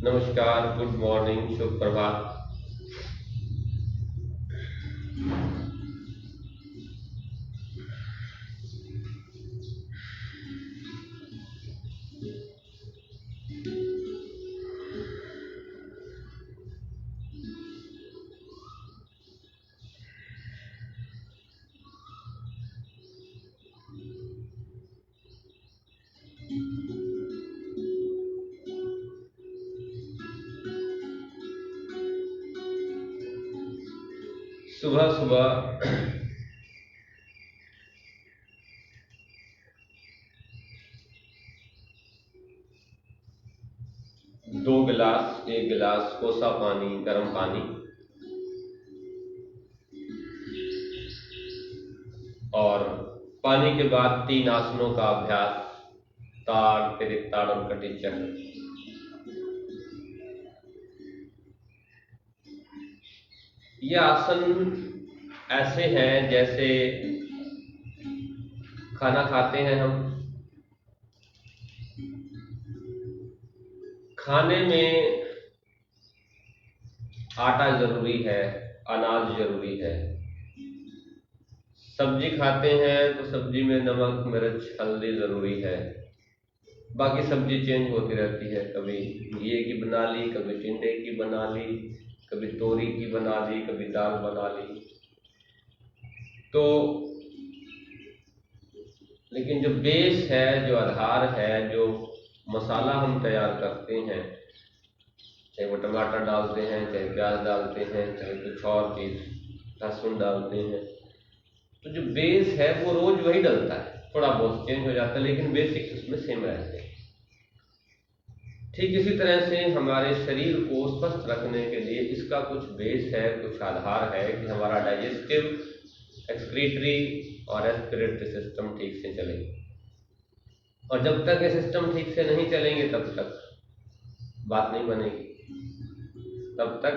नमस्कार, good morning, शुभ प्रभात। सुबह सुबह 2 गिलास, 1 गिलास कोसा पानी, गर्म पानी और पानी के बाद 3 आसनों का अभ्यास, ताड़, तिरिक ताड़ और कटी चक्र। ये आसन ऐसे हैं जैसे खाना खाते हैं हम, खाने में आटा जरूरी है, अनाज जरूरी है। सब्जी खाते हैं तो सब्जी में नमक, मिर्च, हल्दी जरूरी है। बाकी सब्जी चेंज होती रहती है, कभी घिए की बना ली, कभी टिंडे की बना ली, कभी तोरी की बना ली, कभी दाल बना ली। तो लेकिन जो बेस है, जो आधार है, जो मसाला हम तैयार करते हैं, चाहे वो टमाटर डालते हैं, चाहे प्याज डालते हैं, चाहे कुछ और चीज, लहसुन डालते हैं, तो जो बेस है वो रोज वही डलता है, थोड़ा बहुत चेंज हो जाता है लेकिन बेसिक उसमें सेम रहते हैं। ठीक इसी तरह से हमारे शरीर को स्वस्थ रखने के लिए इसका कुछ बेस है, कुछ आधार है कि हमारा डाइजेस्टिव, एक्सक्रीटरी और रेस्पिरेटरी सिस्टम ठीक से चले। और जब तक ये सिस्टम ठीक से नहीं चलेंगे तब तक बात नहीं बनेगी। तब तक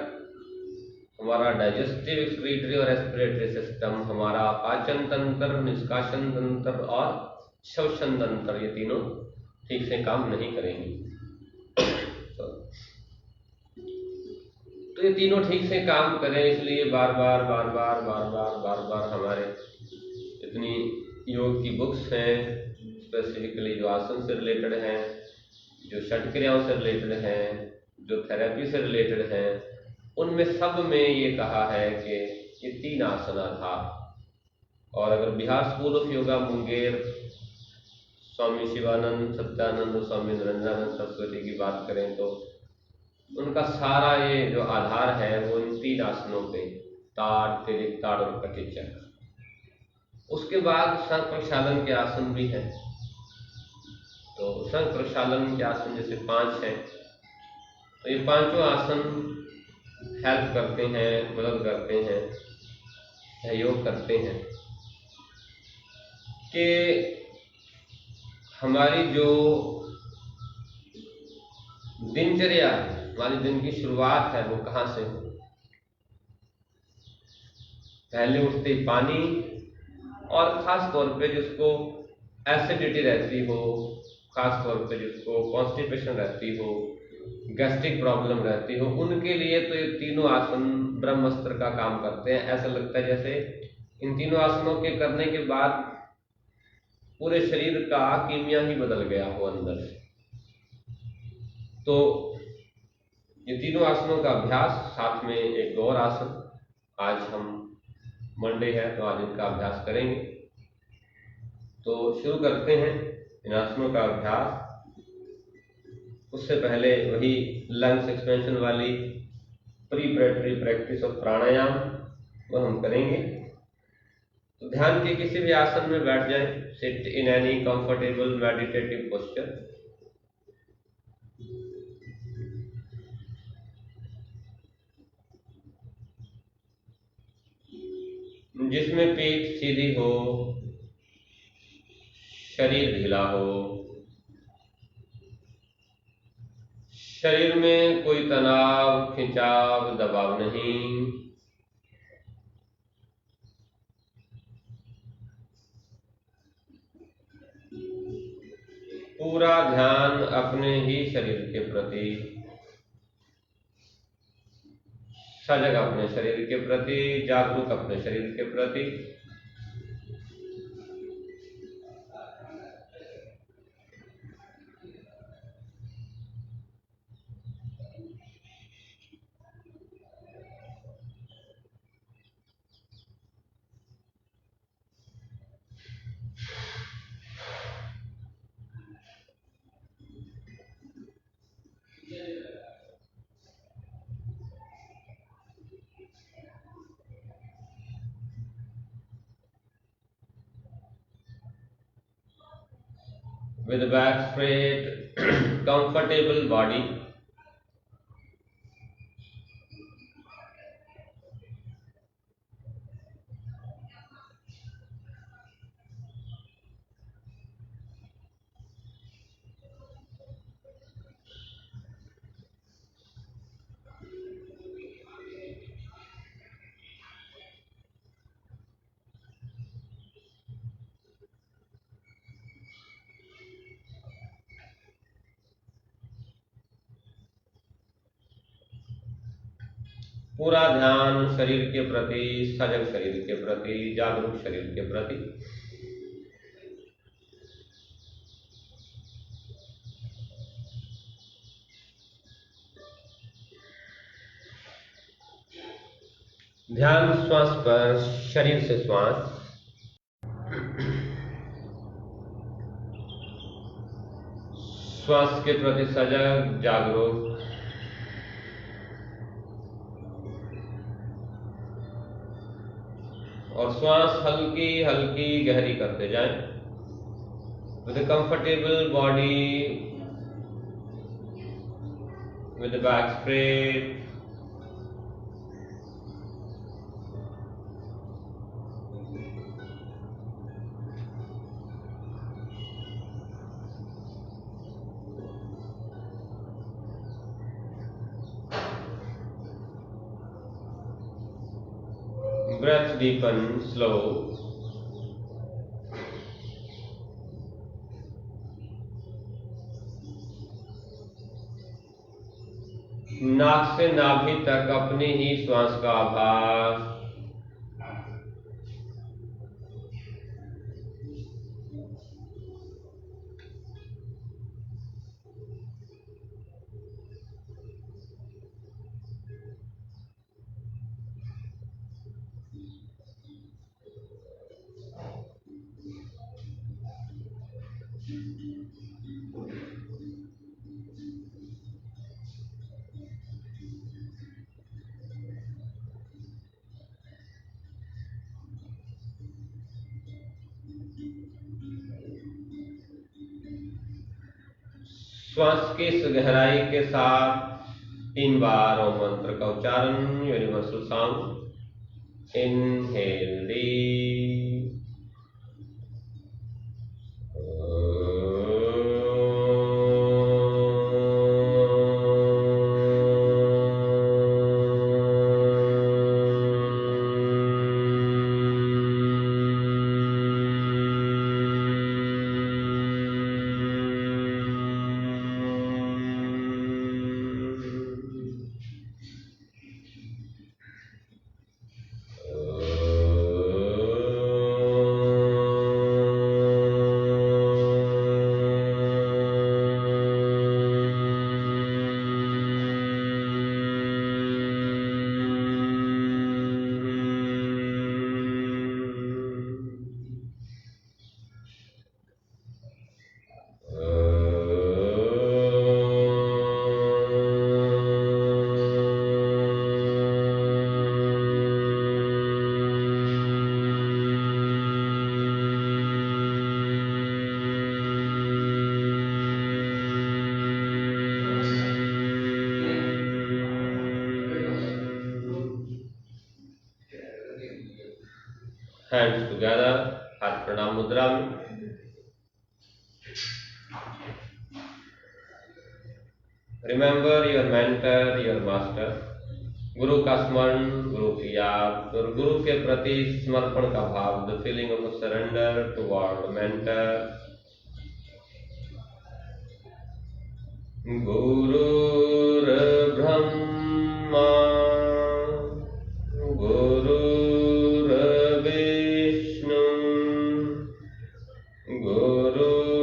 हमारा डाइजेस्टिव, एक्सक्रीटरी और रेस्पिरेटरी सिस्टम, हमारा पाचन तंत्र, निष्कासन तंत्र और श्वसन तंत्र, ये तीनों ठीक से काम नहीं करेंगे। तो ये तीनों ठीक से काम करें, इसलिए बार बार बार बार बार बार बार बार हमारे इतनी योग की बुक्स हैं, स्पेसिफिकली जो आसन से रिलेटेड हैं, जो षट क्रियाओं से रिलेटेड हैं, जो थेरेपी से रिलेटेड हैं, उनमें सब में ये कहा है कि ये 3 आसना था। और अगर बिहार स्कूल ऑफ योगा मुंगेर, स्वामी शिवानंद, सत्यानंद, स्वामी निरंजनानंद सरस्वती की बात करें तो उनका सारा ये जो आधार है वो इन 3 आसनों पे, ताड़, तिरिक ताड़ और कटी चक्र। उसके बाद शंख प्रक्षालन के आसन भी हैं। तो शंख प्रक्षालन के आसन जैसे 5 हैं, तो ये 5 आसन हेल्प करते हैं, मदद करते हैं, सहयोग करते हैं कि हमारी जो दिनचर्या है, हमारी दिन की शुरुआत है, वो कहाँ से हो। पहले उठते ही पानी, और खास तौर पे जिसको एसिडिटी रहती हो, खास तौर पे जिसको कॉन्स्टिपेशन रहती हो, गैस्ट्रिक प्रॉब्लम रहती हो, उनके लिए तो ये तीनों आसन ब्रह्मास्त्र का काम करते हैं। ऐसा लगता है जैसे इन तीनों आसनों के करने के बाद पूरे शरीर का कीमिया ही बदल गया हो अंदर से। तो ये तीनों आसनों का अभ्यास, साथ में एक और आसन, आज हम मंडे है तो आज इनका अभ्यास करेंगे। तो शुरू करते हैं इन आसनों का अभ्यास। उससे पहले वही लंग्स एक्सपेंशन वाली प्रीपरेटरी प्रैक्टिस ऑफ प्राणायाम वो हम करेंगे। तो ध्यान के किसी भी आसन में बैठ जाएं, sit in any comfortable meditative posture. जिसमें पीठ सीधी हो, शरीर ढीला हो, शरीर में कोई तनाव, खिंचाव, दबाव नहीं। पूरा ध्यान अपने ही शरीर के प्रति, सजग अपने शरीर के प्रति, जागरूक अपने शरीर के प्रति। With the back straight, comfortable body, पूरा ध्यान शरीर के प्रति, सजग शरीर के प्रति, जागरूक शरीर के प्रति। ध्यान श्वास पर, शरीर से श्वास। श्वास के प्रति सजग, जागरूक। और श्वास हल्की हल्की गहरी करते जाएं। With a comfortable body, with the back straight, breath deepen, slow. नाक से नाभि तक अपनी ही श्वास का आभास। श्वास की इस गहराई के साथ 3 बार ओम मंत्र का उच्चारण, universal sound. Inhale deep, hands together, हाथ प्रणाम मुद्रा में। Remember your mentor, your master. गुरु का स्मरण, गुरु की याद और गुरु के प्रति समर्पण का भाव, the feeling of surrender toward the mentor. गुरुर्ब्रह्मा गुरुर्विष्णु गुरुर्देवो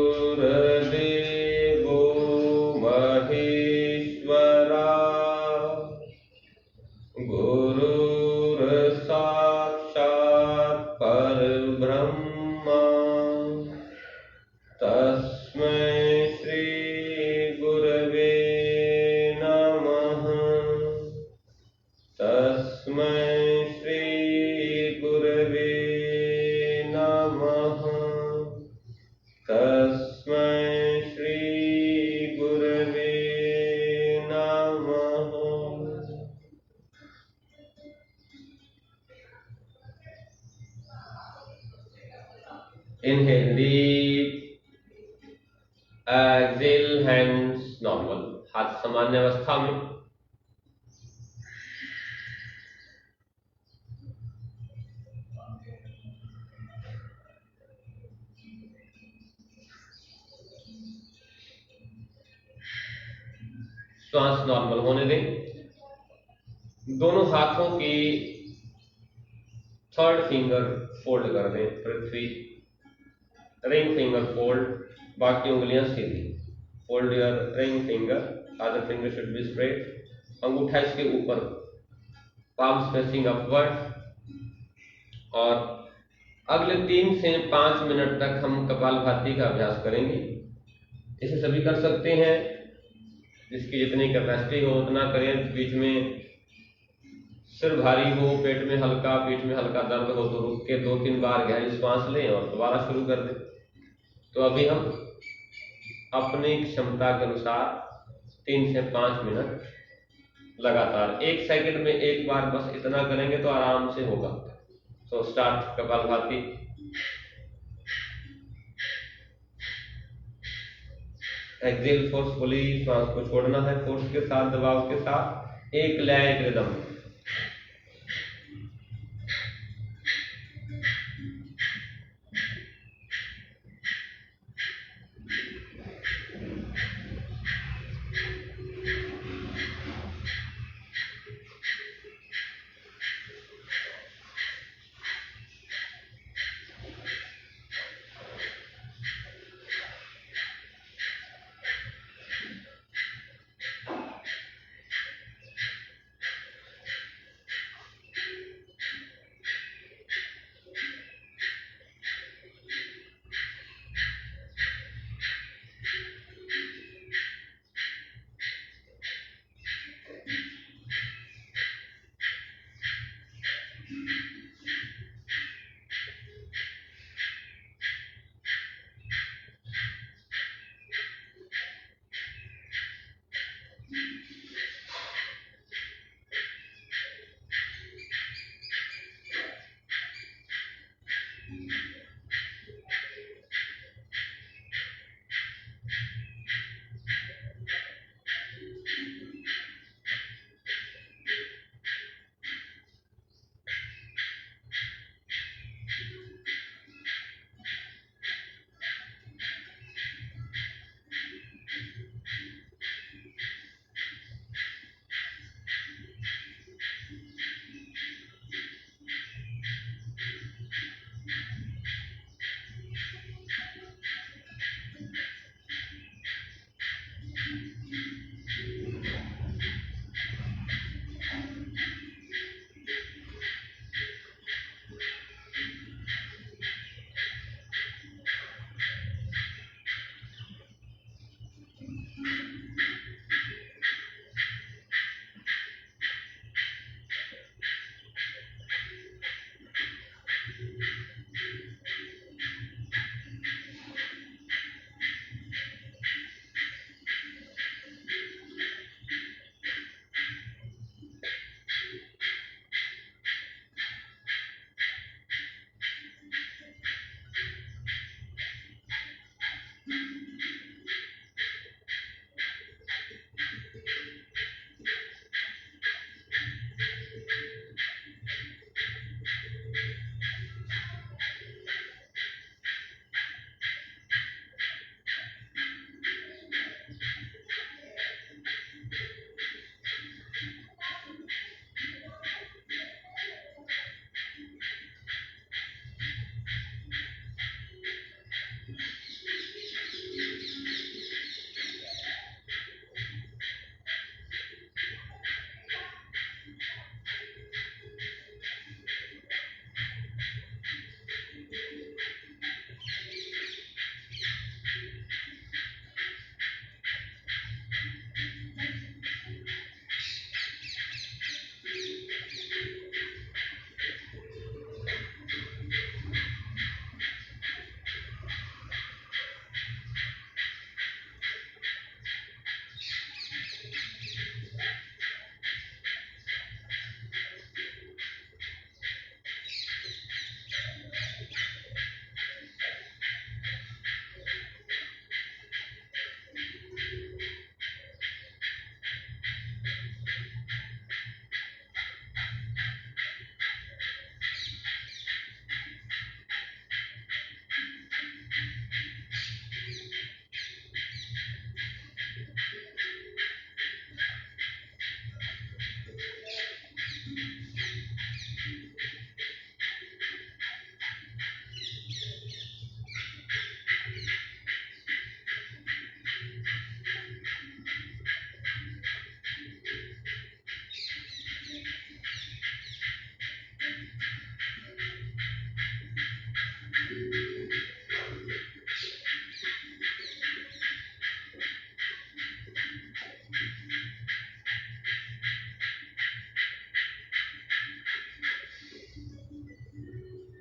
महेश्वरा गुरुर्साक्षात् परब्रह्मा तस्मै श्री गुरवे नमः। तस्मै श्री गुरवे नमः। तस्मै श्री गुरवे नमः। Inhale deep, exhale, hands normal, हाथ सामान्य अवस्था में। श्वास नॉर्मल होने दें। दोनों हाथों की थर्ड फिंगर फोल्ड कर दें, पृथ्वी रिंग फिंगर फोल्ड, बाकी उंगलियां सीधी। Fold your ring finger, other finger should be straight, अंगूठा इसके ऊपर, पाल्म्स फेसिंग अपवर्ड। और अगले 3 से 5 मिनट तक हम कपालभाति का अभ्यास करेंगे। इसे सभी कर सकते हैं, जिसकी जितनी कैपेसिटी हो उतना करें। बीच में सिर भारी हो, पेट में हल्का, पीठ में हल्का दर्द हो तो रुक के 2-3 बार गहरी सांस लें और दोबारा शुरू कर दें। तो अभी हम अपनी क्षमता के अनुसार 3 से 5 मिनट लगातार 1 सेकंड में एक बार बस इतना करेंगे तो आराम से होगा। तो स्टार्ट कपालभाति। एक्सेल फोर्सफुली, श्वास को छोड़ना है फोर्स के साथ, दबाव के साथ, एक लय एक rhythm.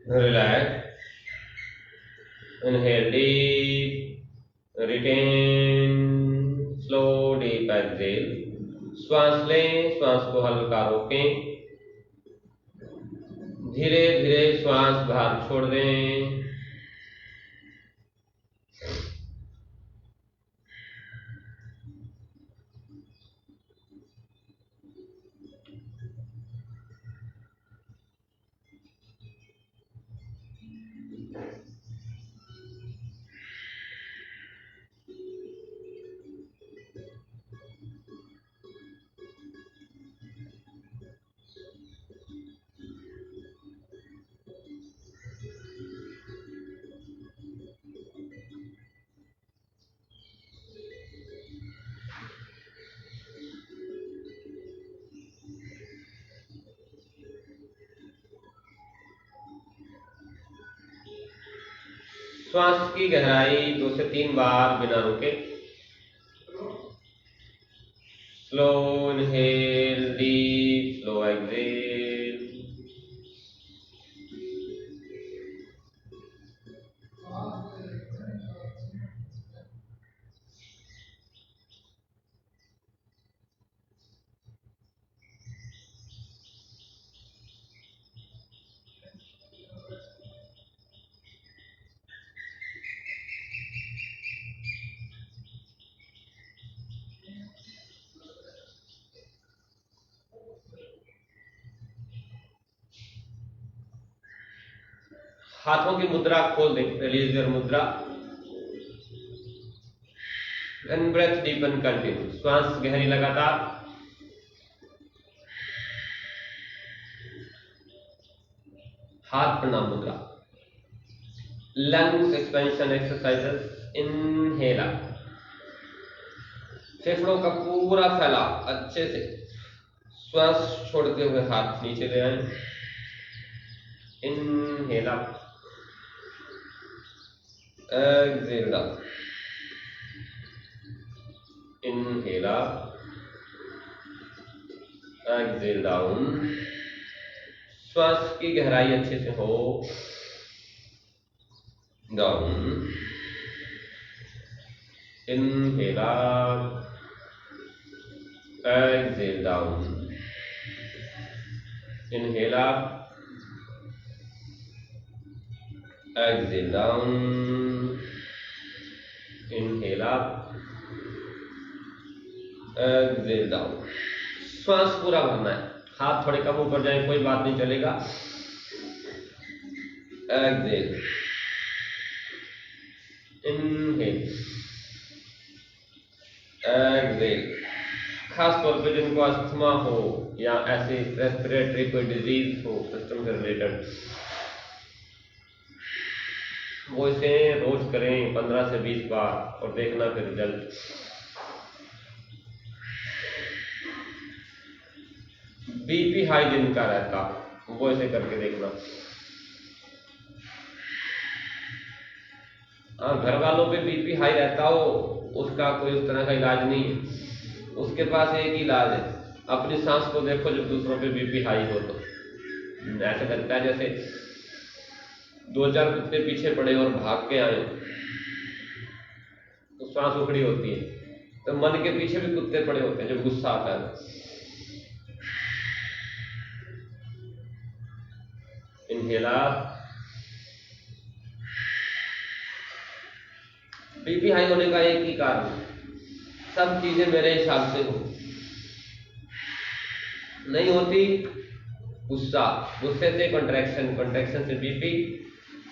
Relax. Inhale deep. Retain. Slow deep exhale. श्वास लें, श्वास को हल्का रोकें, धीरे धीरे श्वास बाहर छोड़ दें। श्वास की गहराई 2 से 3 बार बिना रुके। Slow inhale, deep slow exhale. हाथों की मुद्रा खोल दें, release your mudra. And breathe deep and continue. श्वास गहरी लगातार। हाथ प्रणाम मुद्रा। Lungs expansion exercises. इनहेल, फेफड़ों का पूरा फैलाव अच्छे से। श्वास छोड़ते हुए हाथ नीचे ले आए। Inhale up, exhale down. Inhale up, exhale down. श्वास की गहराई अच्छे से हो। Down. Inhale up, exhale down. Inhale up, exhale down. Inhale up, exhale down. श्वास पूरा भरना है। हाथ थोड़े कम ऊपर जाए कोई बात नहीं, चलेगा। Exhale, inhale, exhale. खास तौर पे जिनको अस्थमा हो या ऐसे रेस्पिरेटरी कोई डिजीज हो सिस्टम से रिलेटेड, वो इसे रोज करें 15 से 20 बार और देखना फिर रिजल्ट। बीपी हाई जिनका रहता वो इसे करके देखना। घर वालों पे बीपी हाई रहता हो उसका कोई उस तरह का इलाज नहीं है। उसके पास एक ही इलाज है, अपनी सांस को देखो जब दूसरों पे बीपी हाई हो तो ऐसा लगता है जैसे 2-4 कुत्ते पीछे पड़े और भाग के आए तो सांस उखड़ी होती है। तो मन के पीछे भी कुत्ते पड़े होते हैं जब गुस्सा आता है। इनहेलर। बीपी हाई होने का एक ही कारण है, सब चीजें मेरे हिसाब से हो नहीं होती। गुस्सा, गुस्से से कंट्रैक्शन, कंट्रैक्शन से बीपी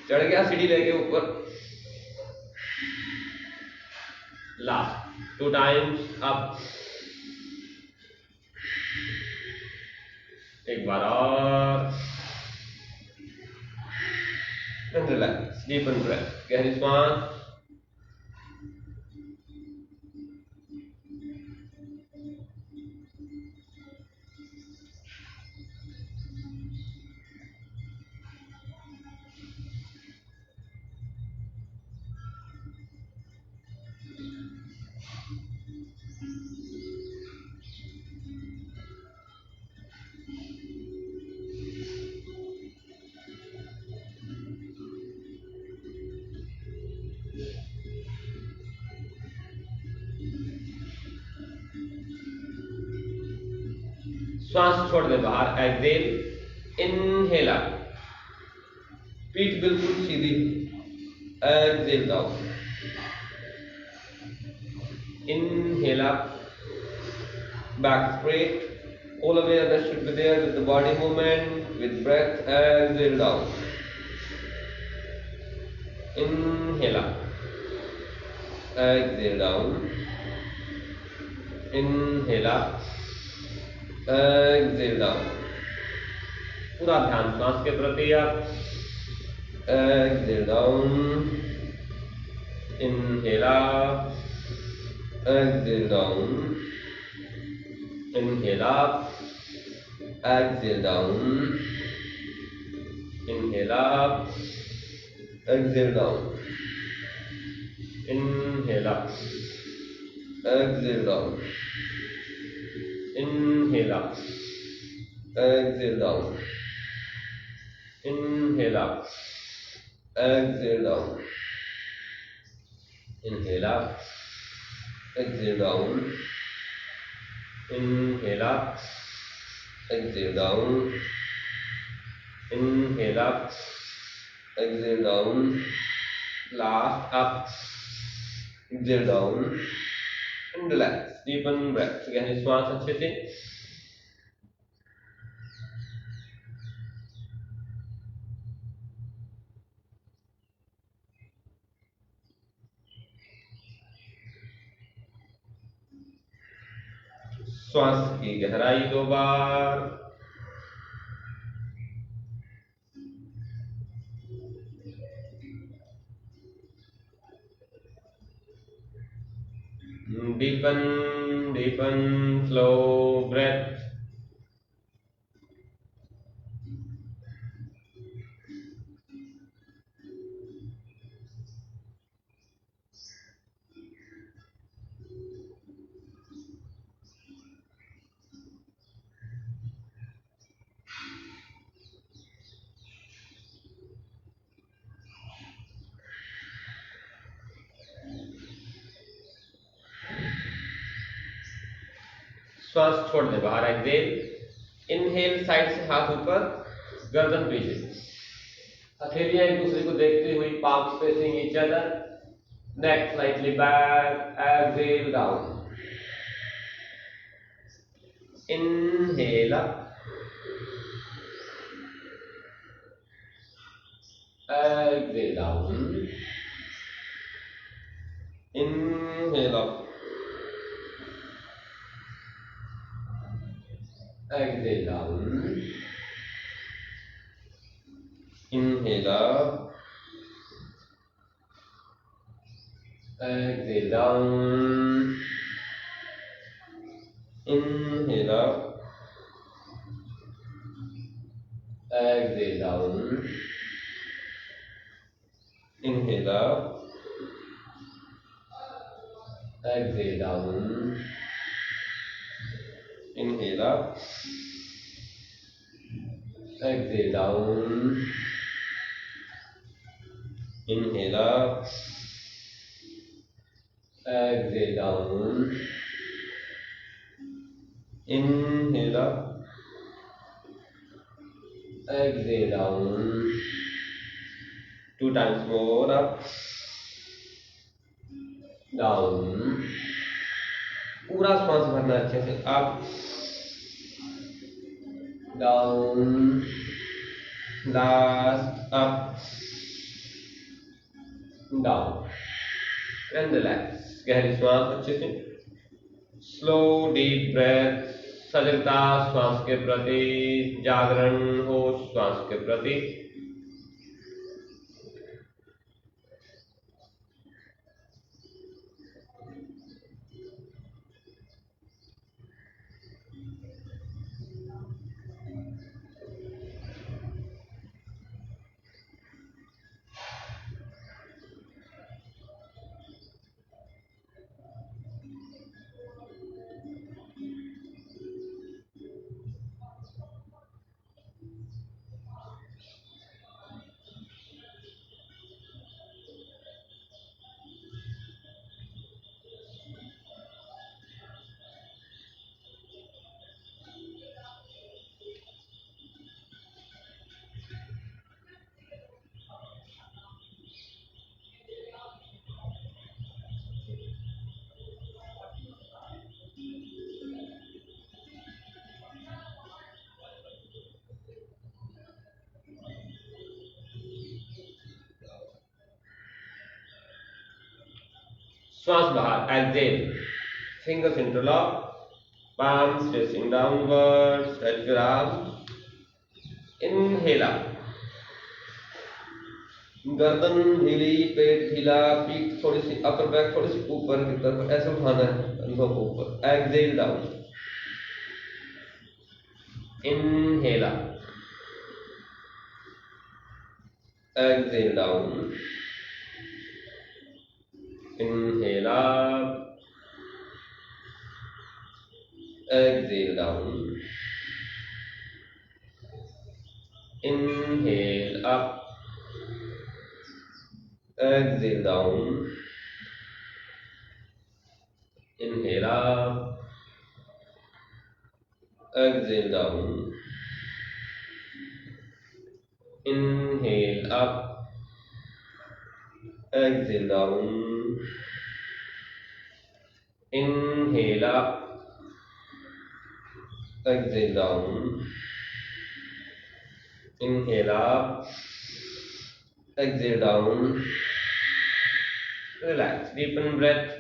चढ़ गया सीढ़ी लेके ऊपर। Last 2 times up. एक बार और। Relax, deep and breathe. गहरी सांस। श्वास छोड़ दे बाहर, एक्सेल, इनहेल अप, पीठ बिल्कुल सीधी, exhale down, inhale up, back straight, all awareness should be there with the body movement, with breath, exhale down, inhale up, exhale down, inhale up, exhale down, पूरा ध्यान सांस के प्रति आप, exhale down, inhale up, exhale down, inhale up, exhale down, inhale up, exhale down, inhale up, exhale down, inhale up, exhale down, inhale up, exhale down, inhale up, exhale down, inhale up, exhale down, inhale up, exhale down, last up, exhale down, and relax, deepen breath, गहरी श्वास अच्छे से, श्वास की गहराई 2 बार, deepen, deepen, slow breath, श्वास छोड़ दे बाहर, एक्सेल, इनहेल, साइड से हाथ ऊपर, गर्दन पीछे, हथेलियां एक दूसरे को देखते हुए, palms facing each other, neck slightly back, exhale down, inhale up, exhale down, inhale up, exhale down, inhale up, exhale down, inhale up, exhale down, inhale up, exhale down, inhale up, exhale down, inhale up, exhale down, inhale up, exhale down, 2 times more, up, down, पूरा श्वास भरना अच्छे से, up, down, last, up, down, and relax, गहरी श्वास अच्छे से, slow deep breath, सजगता श्वास के प्रति, जागरण हो श्वास के प्रति, श्वास बाहर, exhale, fingers interlock, palms facing downward, stretch your arms, inhale up, गर्दन ढीली, पेट ढीला, पीठ थोड़ी सी, अपर बैक थोड़ी सी ऊपर की तरफ ऐसे उठाना है, अनुभव को ऊपर, Excel down, inhale up, exhale down, inhale up, exhale down, inhale up, exhale down, inhale up, exhale down, inhale up, exhale down, inhale up, exhale down, inhale up, exhale down, relax, deepen breath,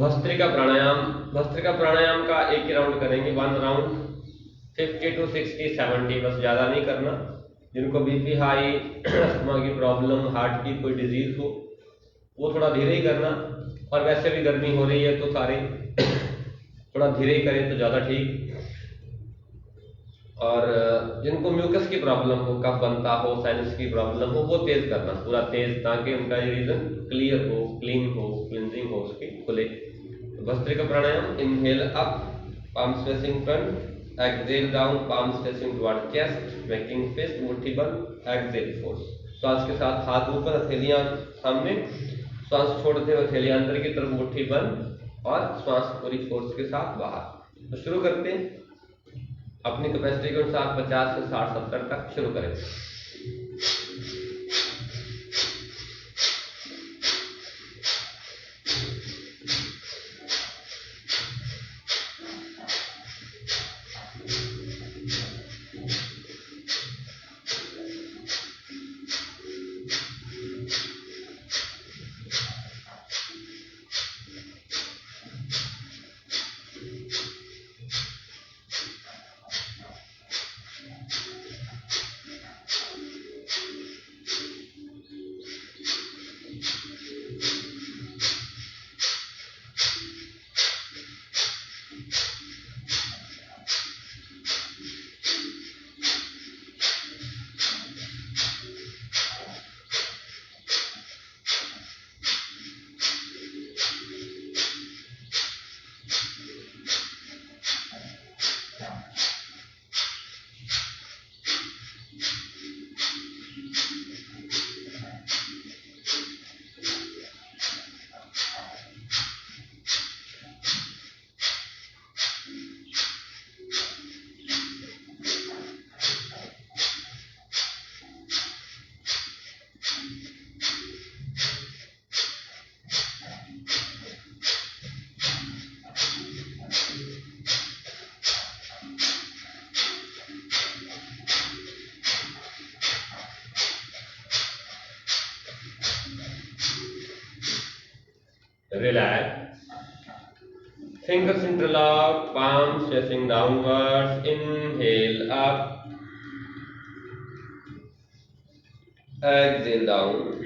bhastrika pranayama. Bhastrika pranayama का एक ही round करेंगे, 1 round, 50 to 60, 70, बस ज़्यादा नहीं करना। जिनको BP high, asthma की problem, heart की कोई डिजीज हो, वो थोड़ा धीरे ही करना, और वैसे भी गर्मी हो रही है तो सारे थोड़ा धीरे ही करें तो ज़्यादा ठीक। और जिनको म्यूकस की प्रॉब्लम हो, कफ बनता हो, साइनस की प्रॉब्लम हो, वो तेज करना, पूरा तेज, ताकि उनका ये रीजन क्लियर हो, क्लीन हो, क्लिनजिंग हो, उसकी खुले। तो bhastrika pranayama, inhale up, palms facing front, exhale down, palms facing toward chest, making fist, मुट्ठी बंद, exhale force। श्वास के साथ हाथ ऊपर, हथेलियां सामने, श्वास छोड़ते हुए हथेलियां अंदर की तरफ, मुट्ठी बंद, और श्वास पूरी फोर्स के साथ बाहर। तो शुरू करते हैं अपनी कैपेसिटी के अनुसार, 50 से 60, 70 तक शुरू करें। Relax. Fingers interlock, palms facing downwards. Inhale up. Exhale down.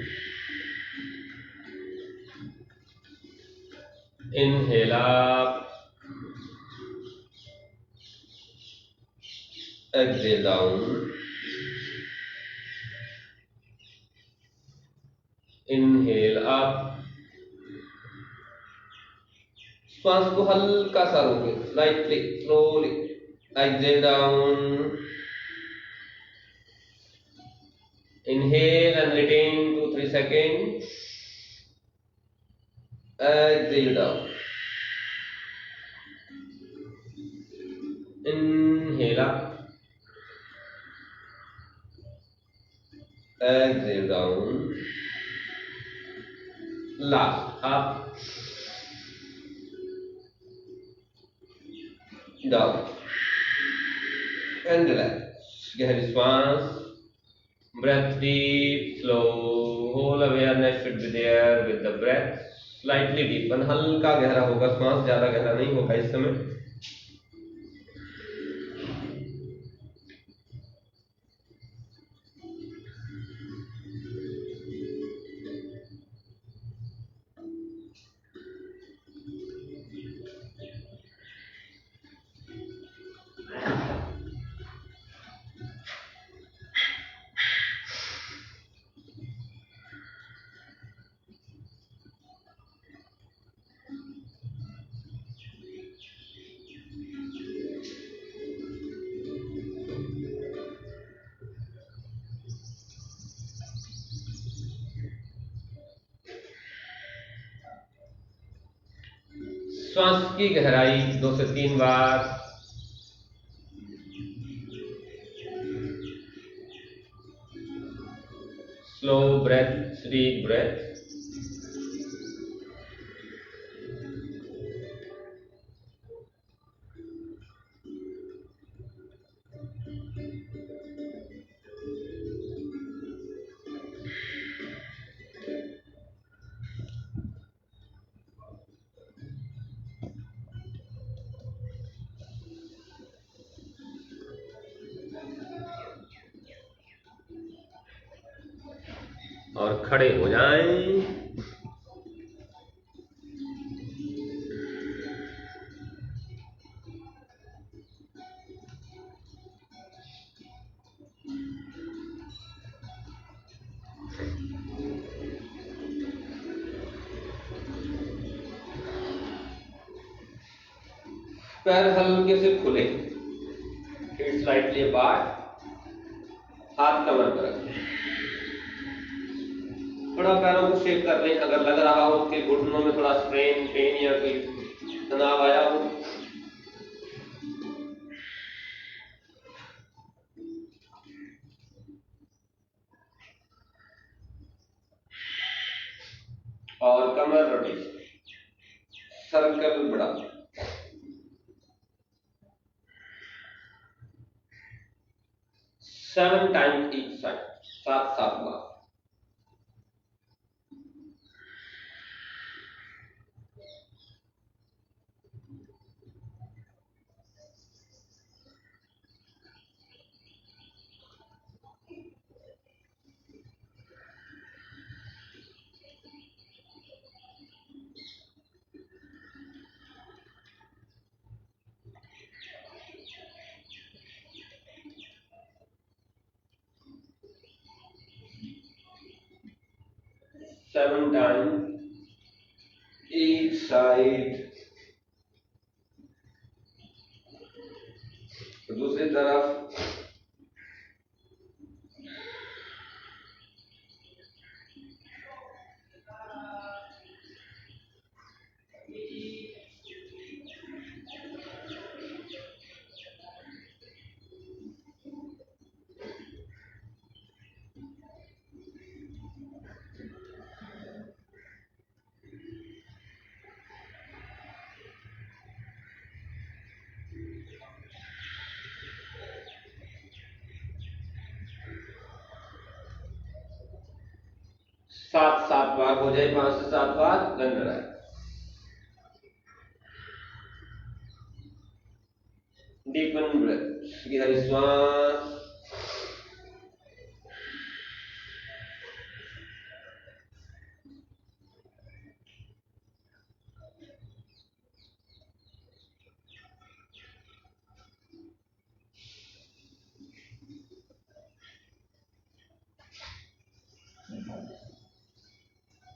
Inhale up. Exhale down. Inhale up. श्वास को हल्का सा रोके, slightly, slowly, exhale down, inhale and retain 2-3 second, exhale down, inhale up, exhale down, last up, down, and relax. गहरी श्वास, breath deep, slow, whole awareness should be there with the breath. Slightly deepen, हल्का गहरा होगा श्वास, ज्यादा गहरा नहीं होगा इस समय. श्वास की गहराई 2 से 3 बार. Slow breath, deep breath. और खड़े हो जाएं. पैर हल्के से खुले, फीट स्लाइटली अपार्ट, हाथ कमर पर रखें. थोड़ा पैरों को शेक कर लें. अगर लग रहा हो कि घुटनों में थोड़ा स्ट्रेन, पेन या कोई तनाव आया हो, और कमर रोटेशन, सर्कल बड़ा. सेवन टाइम्स ईच साइड, 7 बार. Seven times each side. दूसरी तरफ सात बार हो जाए, 5 से 7 बार. लंगर है. डीपन ब्रेथ, गहरी श्वास,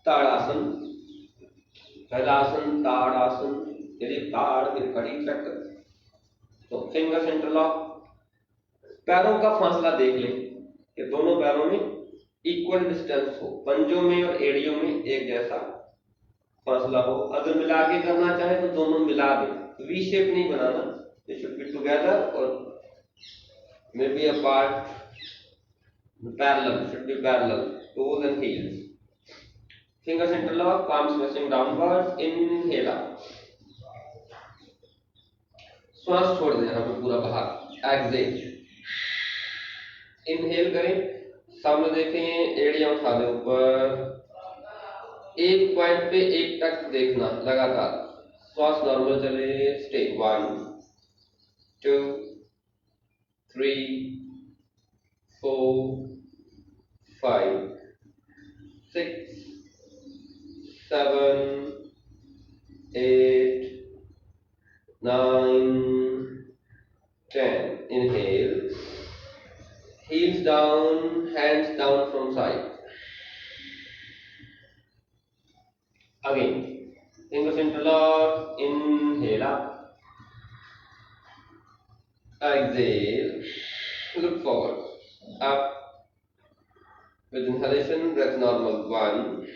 ताड़ासन. पहला आसन ताड़ासन. यदि ताड़ फिर खड़ी चक्र, तो फिंगर सेंटर लॉक. पैरों का फासला देख लें कि दोनों पैरों में इक्वल डिस्टेंस हो, पंजों में और एड़ियों में एक जैसा फासला हो। अगर मिला के करना चाहे तो दोनों मिला दें, वी शेप नहीं बनाना, दे शुड बी टुगेदर और may be apart, parallel, should be parallel, toes and heels. Fingers interlock, palms facing downwards, inhale out, श्वास छोड़ दें यहाँ पे पूरा बाहर, एक्सेल, इनहेल करें, सामने देखें, एड़ियां उठा दें ऊपर, एक पॉइंट पे एक तक देखना लगातार, श्वास नॉर्मल चले, stay 1 2 3 4 5 6 7 8 9 10. Inhale, heels down, hands down from side. Again, fingers interlock, inhale up, exhale, look forward, up, with inhalation, breath normal, 1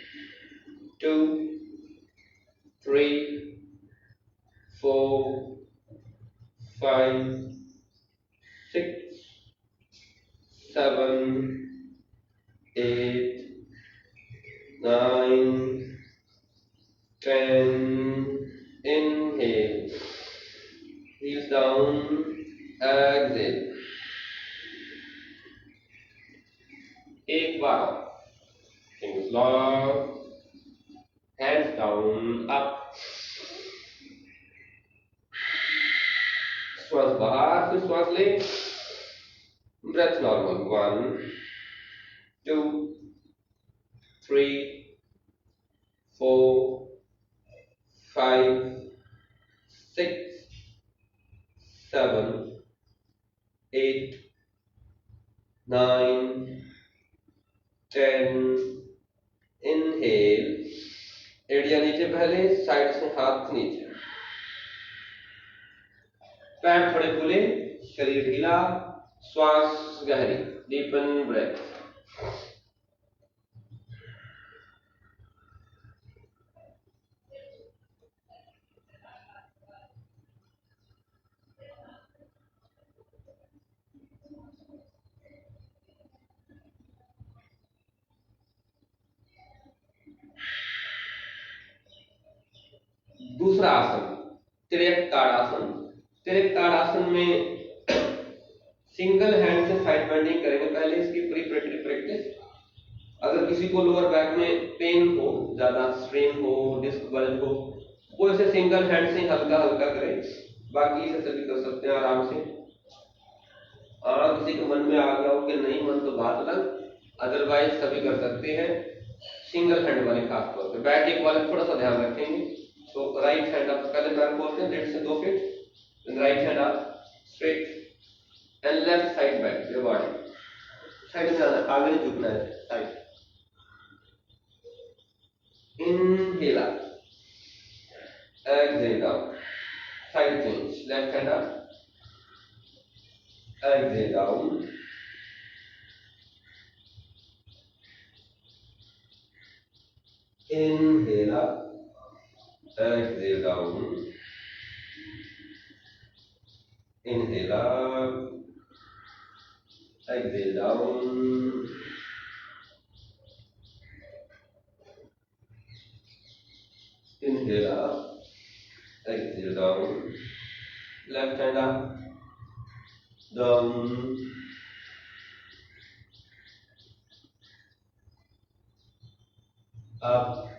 2 3 4 5 6 7 8 9 10. Inhale, heels down, exhale, एक बार, fingers lock, hands down, up, श्वास बाहर, फिर श्वास ले, breath normal, 1 2 3 4 5 6 7 8 9 10. Inhale, एड़ियां नीचे पहले, side से हाथ नीचे, पैर थोड़े खुले, शरीर ढीला, श्वास गहरी, डीपन ब्रेथ। दूसरा आसन, तिर्यक ताड़ासन। तिर्यक ताड़ासन में सिंगल हैंड से साइड बेंडिंग करेंगे, पहले इसकी प्रिपरेटरी प्रैक्टिस। अगर किसी को लोअर बैक में पेन हो, ज्यादा स्ट्रेन हो, डिस्क बल्ज हो, वो इसे सिंगल हैंड से हल्का हल्का करें, बाकी इसे सभी कर सकते हैं आराम से। और किसी के मन में आ गया हो कि नहीं मन तो बात अलग, अदरवाइज सभी कर सकते हैं, सिंगल हैंड वाले खास तौर पे। बैक एक वाले थोड़ा सा ध्यान रखेंगे, तो राइट हैंड आप पहले पैर खोलते हैं, डेढ़ से 2 फीट, राइट हैंड आप straight and left side back, your body side में जाना, आगे नहीं झुकना है, side. Inhale up, exhale down, side change, left hand up, exhale down, inhale up, exhale down, inhale up, exhale down, inhale up, exhale down, left hand up, down, up,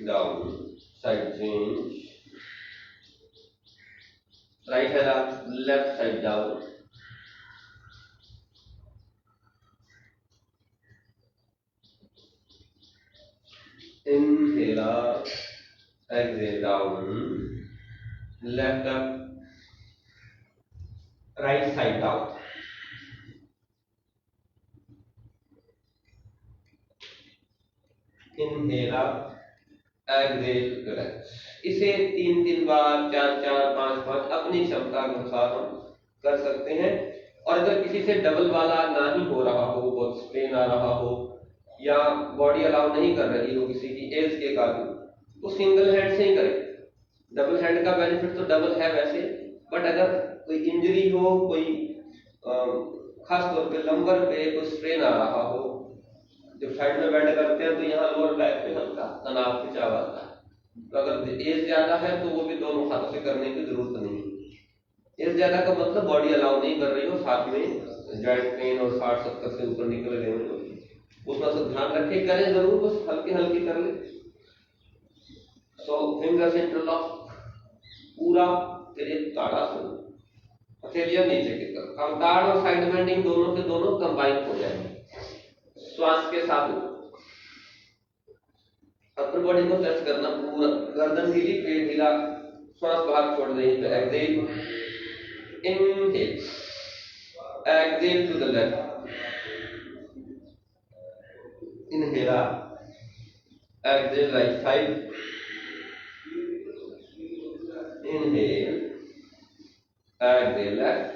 down, side change, right hand up, left side down, inhale up, exhale down, left up, right side down, inhale up, exhale relax। इसे 3-3 बार, 4-4, 5-5 अपनी क्षमता के अनुसार हम कर सकते हैं। और अगर किसी से डबल वाला ना ही हो रहा हो, बहुत स्ट्रेन आ रहा हो, या बॉडी अलाउ नहीं कर रही हो किसी की एज के कारण, वो सिंगल हैंड से ही करें। डबल हैंड का बेनिफिट तो डबल है वैसे, बट अगर कोई इंजरी हो, कोई खास तौर पे लंबर पे कोई स्ट्रेन आ रहा हो, जब साइड में बेंड करते हैं तो यहाँ लोअर बैक पे हल्का तनाव खिंचाव आता है। तो अगर एज ज्यादा है तो वो भी दोनों हाथों से करने की जरूरत नहीं। एज ज्यादा का मतलब बॉडी अलाउ नहीं कर रही हो, साथ में जॉइंट पेन और 60-70 से ऊपर निकल गए हो, उसका सब ध्यान रखे, करें जरूर, बस हल्के हल्के कर ले। सो फिंगर्स इंटरलॉक पूरा, फिर एक ताड़ासन, हथेलियां नीचे की तरफ, अवताड़ और साइड बेंडिंग दोनों के दोनों कंबाइन हो जाएंगे श्वास के साथ। अपर बॉडी को स्ट्रेच करना, पूरा गर्दन ढीली, पेट ढीला, श्वास बाहर छोड़ दें। तो exhale, inhale, exhale to the left, inhale, exhale right side, inhale, exhale left,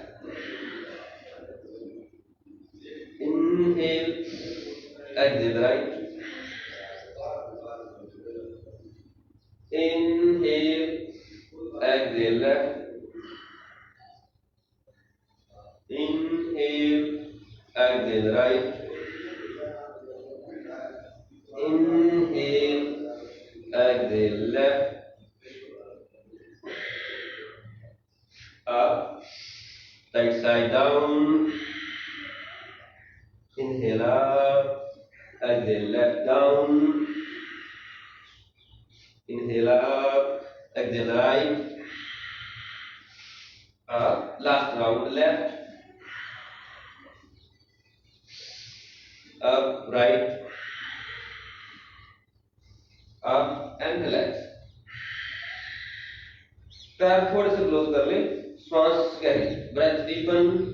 inhale, exhale right, inhale, exhale left, inhale, exhale right, inhale, exhale left, up, right side down, inhale up, exhale left down, inhale up, exhale right, up, last round left, up, right, up and relax। पैर थोड़े से close कर ले, श्वास गहरी, breath deepen,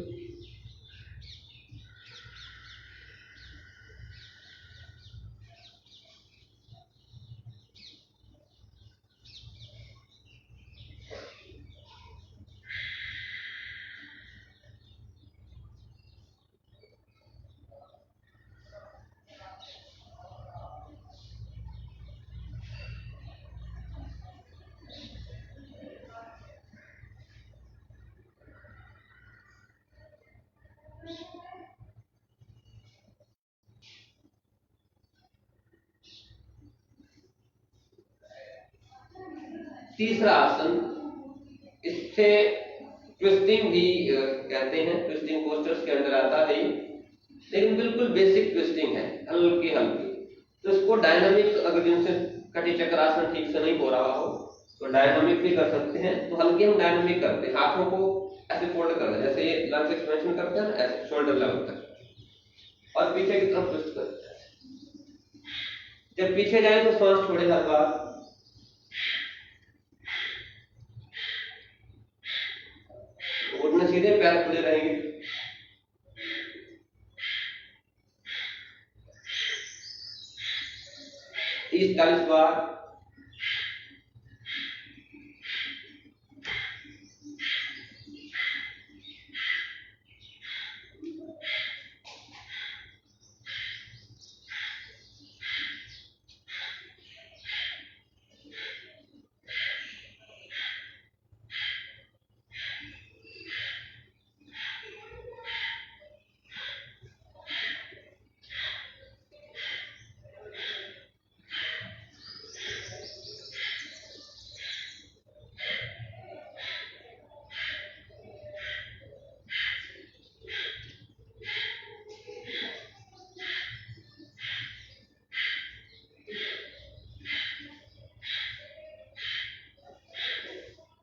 तीसरा आसन, इससे ट्विस्टिंग भी कहते हैं, ट्विस्टिंग पोस्टर्स के अंदर आता है, लेकिन बिल्कुल बेसिक ट्विस्टिंग है, हल्की हल्की। तो इसको डायनामिक, अगर जिनसे कटी चक्रासन ठीक से नहीं हो रहा हो तो डायनामिक भी कर सकते हैं। तो हल्के हम डायनामिक करते हैं, हाथों को ऐसे फोल्ड कर दें, जैसे ये लंग्स एक्सपेंशन करते हैं ना, ऐसे शोल्डर लेवल तक, और पीछे की तरफ ट्विस्ट करते हैं। जब पीछे जाए तो सांस छोड़े हर बार, घुटने सीधे, पैर खुले रहेंगे। 30-40 बार।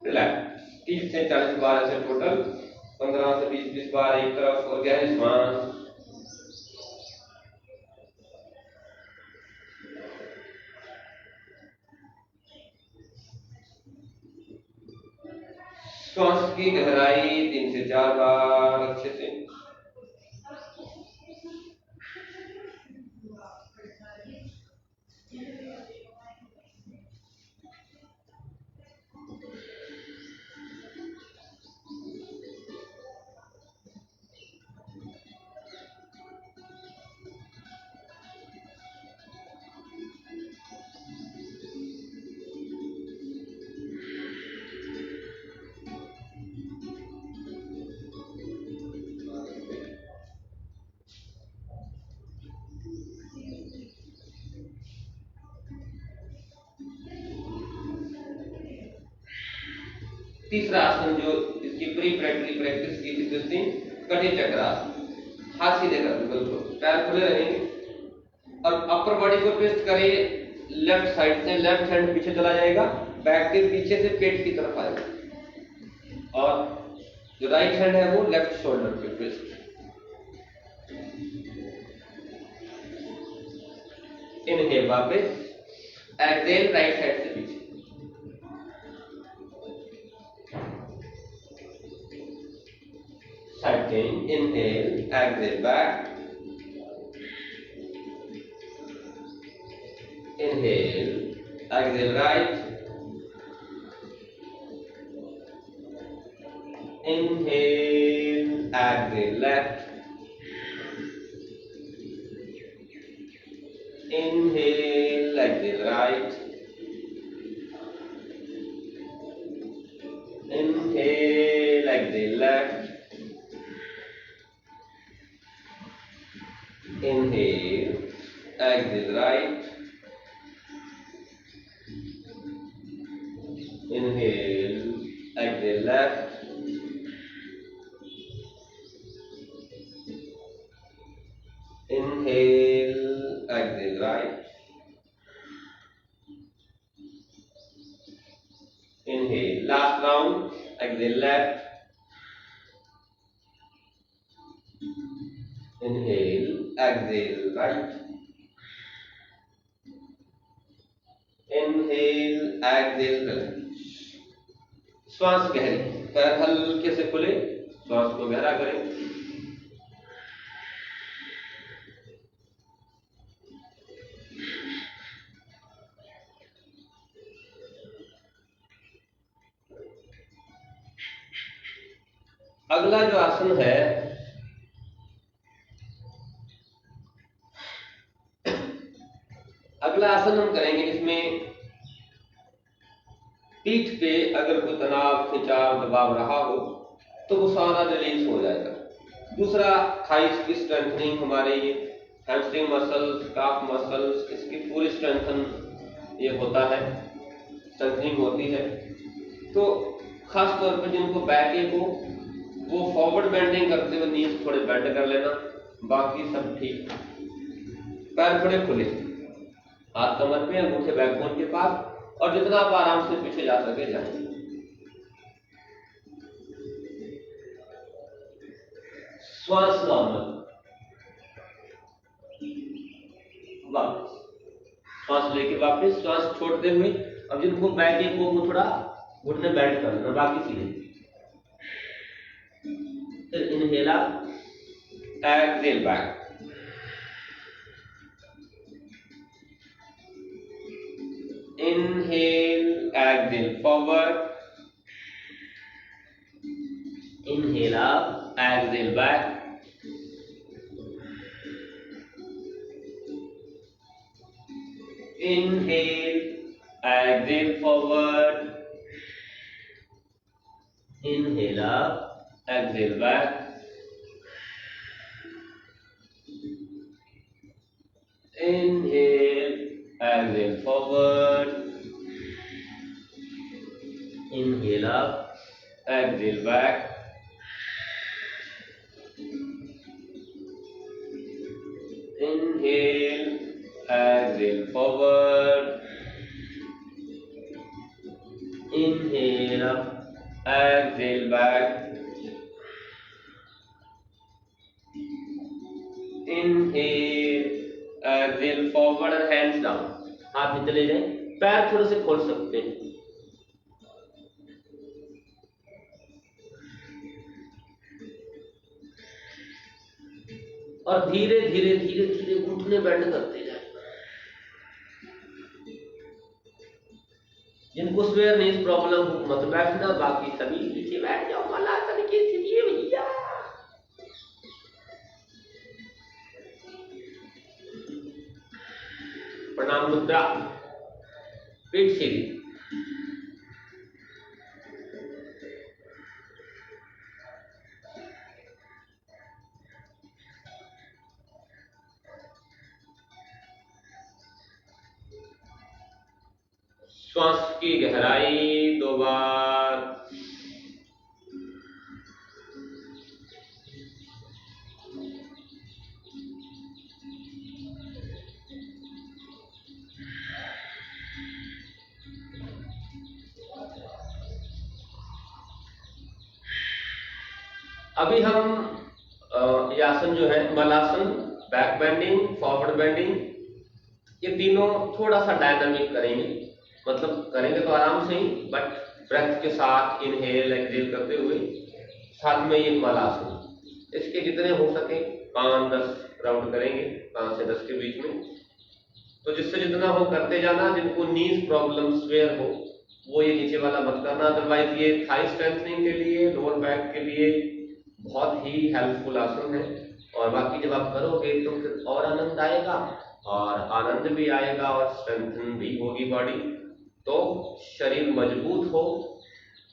रिलैक्स, 30 से 40 बार ऐसे टोटल, 15 से 20 बार एक तरफ, और गहरी सांस। श्वास की गहराई 3 से 4 बार अच्छे से। तीसरा आसन जो इसकी प्री प्रैक्टिस की थी जिसने कटी चक्रासन, हाथ सीधे कर बिल्कुल, पैर खुले रहेंगे और अपर बॉडी को ट्विस्ट करिए लेफ्ट साइड से, लेफ्ट हैंड पीछे चला जाएगा, बैक के पीछे से पेट की तरफ आएगा और जो राइट हैंड है वो लेफ्ट शोल्डर पे ट्विस्ट। इनहेल वापस, एक्सहेल राइट हैंड से पीछे, side change, inhale, exhale back, inhale, exhale right, inhale, exhale left, inhale, exhale right, inhale, exhale left, inhale, exhale right, inhale, exhale left, inhale, exhale right, inhale, last round, exhale left, inhale, exhale right, inhale, exhale left। श्वास गहरी, पैर हल्के से खुले, श्वास को गहरा करें। अगला जो आसन है अगला आसन हम करेंगे जिसमें पीठ पे अगर कोई तनाव, खिंचाव, दबाव रहा हो तो वो सारा रिलीज हो जाएगा। दूसरा, थाइस की स्ट्रेंथनिंग, हमारे ये हैमस्ट्रिंग मसल्स, काफ मसल्स, इसकी पूरी स्ट्रेंथन ये होता है, स्ट्रेंथनिंग होती है। तो खास तौर पे जिनको बैक एक हो वो फॉरवर्ड बेंडिंग करते हुए नीज थोड़े बेंड कर लेना, बाकी सब ठीक। पैर थोड़े खुले, हाथ कमर पे, अंगूठे बैकबोन के पास, और जितना आप आराम से पीछे जा सके जाए। श्वास नॉर्मल, वापस श्वास लेके वापस, श्वास छोड़ते हुए। अब जिनको बैक एक हो वो थोड़ा घुटने बेंड कर लेना, बाकी सीधे। फिर inhale up, exhale back, inhale, exhale forward, inhale up, exhale back, inhale, exhale forward, inhale up, exhale back, inhale, exhale forward, inhale up, exhale back, inhale, exhale forward, inhale up, exhale back, inhale, exhale forward and hands down, हाथ नीचे ले जाएं, पैर थोड़े से खोल सकते हैं। और धीरे धीरे धीरे धीरे घुटने बेंड करते जाए। जिनको स्वेयर नीज प्रॉब्लम हो मत बैठना, बाकी सभी नीचे बैठ जाओ, मलासन की स्थिति है भैया। प्रणाम मुद्रा, पेट सीधी, श्वास की गहराई 2 बार, अभी हम ये आसन जो है malasana, back bending, forward bending, ये तीनों थोड़ा सा डायनामिक करेंगे, मतलब करेंगे तो आराम से ही, बट ब्रेथ के साथ इनहेल एक्सहेल करते हुए, साथ में ये मलासन। इसके जितने हो सके 5-10 राउंड करेंगे, 5 से 10 के बीच में। तो जिससे जितना हो करते जाना। जिनको नीज प्रॉब्लम स्वेयर हो वो ये नीचे वाला मत करना, अदरवाइज ये थाई स्ट्रेंथनिंग के लिए, लोअर बैक के लिए बहुत ही हेल्पफुल आसन है। और बाकी जब आप करोगे तो फिर और आनंद आएगा, और आनंद भी आएगा और स्ट्रेंथन भी होगी बॉडी। तो शरीर मजबूत हो,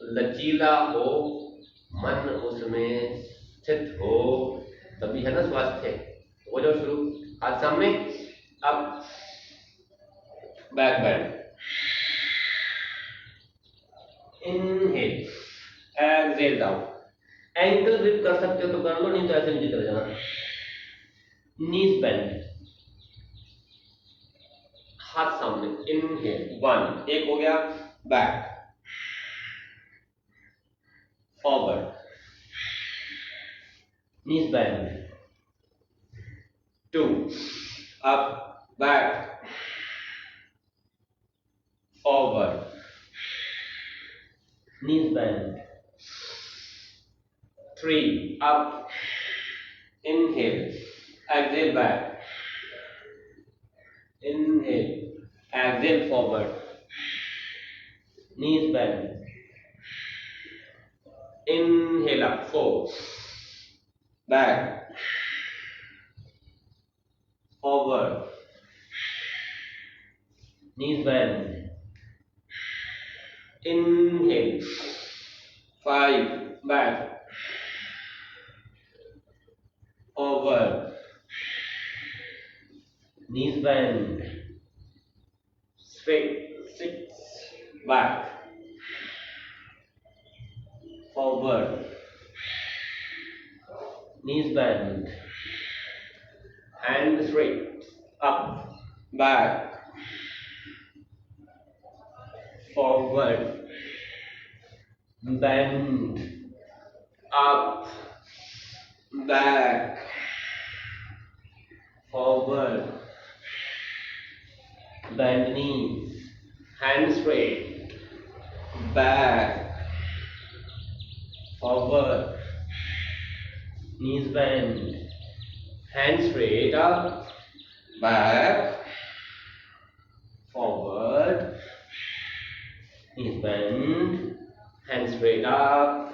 लचीला हो, मन उसमें स्थित हो, तभी है ना स्वास्थ्य। हो जाओ शुरू। आज सामने, अब back bend, inhale, exhale down. Ankle grip कर सकते हो तो कर लो, नहीं तो ऐसे नीचे चले जाना। नीज बेंड, हाथ सामने, इनहेल 1, एक हो गया, back, forward, knees bend 2, up, back, forward, knees bend 3, up, inhale, exhale back, inhale, exhale forward, knees bend, inhale up 4, back, forward, knees bend, inhale 5, back, forward, knees bend, straight 6, back, forward, knees bend, hand straight, up, back, forward, bend, up, back, forward, bend knees, hand straight, back, forward, knees bend, hand straight, up, back, forward, knees bend, hand straight up,